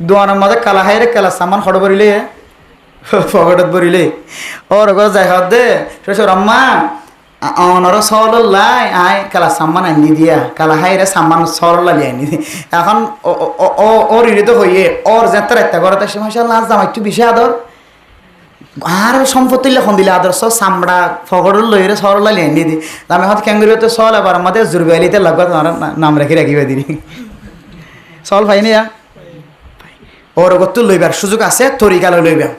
দোয়ানের মাঝে কালা হাইরে কালা সামান খড় বরিলে পকেটত বরিলে ওর ঘর যাই হদ দে শ্বশুর আম্মা অনর সরল্লাই আয় কালা সামান আনি দিয়া কালা হাইরে সামান সরল্লা আনি দি এখন ওর তো হইয়ে ওর যেতার একটা ঘরে তার মাশাআল্লাহ জামা একটু বেশি আদর আর সম্পত্তি লেখন দিলে আদর সব চামড়া ফকড় লইরে সরল্লা আনি দি আমি হয়তো ক্যাঙ্গুরি তো সল আবার আমাদের জুরবালিতে লগত নাম রাখি রাখিবা দিবি সল পাইনি ওর গত লইবার সুযোগ আছে তরিকালে লইবা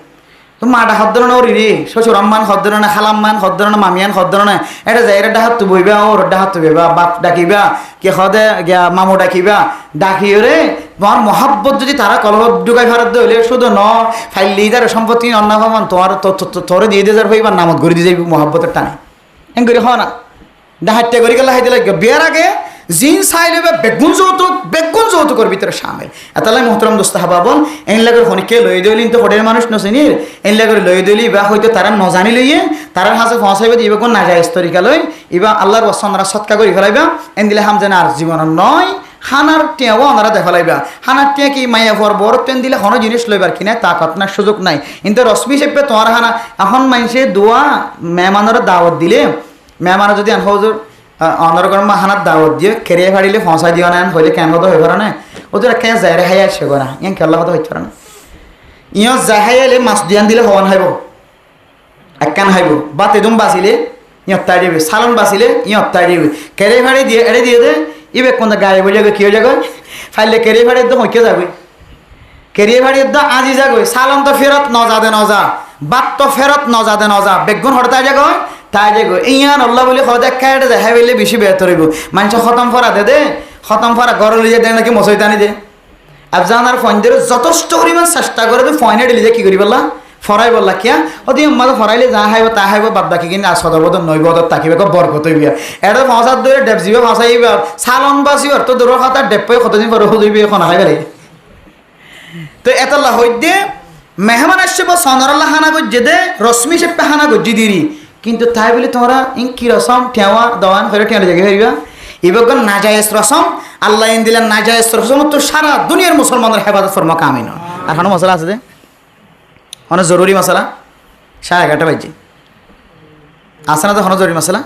তো মাটা হদ্দরণে ওর রে শ্বশুর আম্মান হদ্দরণে খালাম্মান হদ্দরণে মামিয়ান হদ্দরণে এটা যাই এটা ডাহাত বইবা ওর ডাহাত বইবা বাপ ডাকিবা কে হদে গিয়া মামু ডাকিবা ডাকি রে তোমার মহাব্বত যদি তারা কলহ ঢুকাই ভারত হইলে শুধু ন ফাইলি তার সম্পত্তি অন্য ভবন তোমার তোরে দিয়ে দিয়ে যার হইবার নামত ঘুরে দিয়ে যাবি মহাব্বতের টানে এন করি হ না ডাহাতটা করি গেলে হাইতে লাগে বিয়ার আগে জিন চাই লইবা বেগুন যৌতুকর ভিতরে সামিল এতালাই মোহতরম দোস্ত হাবাবন এন লাগের খনিকে লই দইলিন তো হোটেল মানুষ নচিনির এন লাগের লই দইলি বা হয়তো তারা নজানি লইয়ে তারার হাসে পৌঁছাইবে দিবে কোন নাজাইজ তরিকা লই ইবা আল্লাহর ওয়াসনারা সৎকা করি ফেলাইবা এন দিলে হাম যেন আর জীবন নয় হানার টেয়াও ওনারা দেখা লাইবা হানার টেয়া কি মাইয়া ভর বড় টেন দিলে কোনো জিনিস লইবার কিনা তাকত না সুযোগ নাই কিন্তু রশ্মি চেপে তোমার হানা এখন মানুষে দোয়া মেহমানের দাওয়াত দিলে মেহমানের যদি হজুর অনরকম হানার দাওয়াত দিয়ে খেরিয়ে ফাড়িলে ফসাই দিও না হইলে কেন কথা হয়ে পারে না ওদের কে যায় রে হাই আসে না ইয়ান খেলা কথা হইতে পারে না ইয় যাহাই এলে মাছ দিয়ান দিলে হওয়ান হাইব একখান হাইব বা তেদুম বাঁচিলে ইয়ত্তাই দিবে সালন বাঁচিলে ইয়ত্তাই দিবে কেড়ে ফাড়ি দিয়ে এড়ে দিয়ে দে ইবে কোন গায়ে বলে যাবে কি হয়ে যাবে ফাইলে কেড়ে ফাড়ি একদম হইকে যাবে কেড়িয়ে ফাড়ি একদম আজি যাবে সালন তো ফেরত নজা দে নজা বাত তো ফেরত নজা দে নজা বেগুন হরতাই যাগ তাই যাগ ইয়ান আল্লাহ বলে হদ একা এটা দেখা বললে বেশি বেহতর হইব মানুষ খতম ফরা দে খতম ফরা ঘর লিয়ে দেয় নাকি মশাইতানি দে আফজানার ফয়েনদের যথেষ্ট পরিমাণ চেষ্টা করে তুই ফয়েনে দিলি যে কি করি বললা ফরাই বললা কিয়া ওদি মাঝে ফরাইলে যা হাইব তা হাইব বাদ বাকি কিন্তু সদর বদর নৈব তাকিবে বরকত হইবিয়া এটা ফাঁসার দূরে ডেপ যাবে ফাঁসাইবা সালন বাসি তো দূরের কথা ডেপ কতদিন পরে হইবি এখন হাই বেড়ে তো এতলা হইতে মেহমান আসছে বা সনরাল্লাহ হানা গজ্জে দে রশ্মি সেপে হানা গজ্জি দিরি কিন্তু তাই বলে তোমরা ইন কি রসম ঠেওয়া দেওয়ান হয়ে ঠেঁড়ে জায়গায় হইবা এবার নাজায়েজ রসম আল্লাহ ইন দিলেন নাজায়েজ রসম তো সারা দুনিয়ার মুসলমানের হেফাজত ফরমা কামিন আর কোনো মশলা আছে যে অনেক জরুরি মশলা 11:30 বাজছে আছে না তো কোনো জরুরি মশলা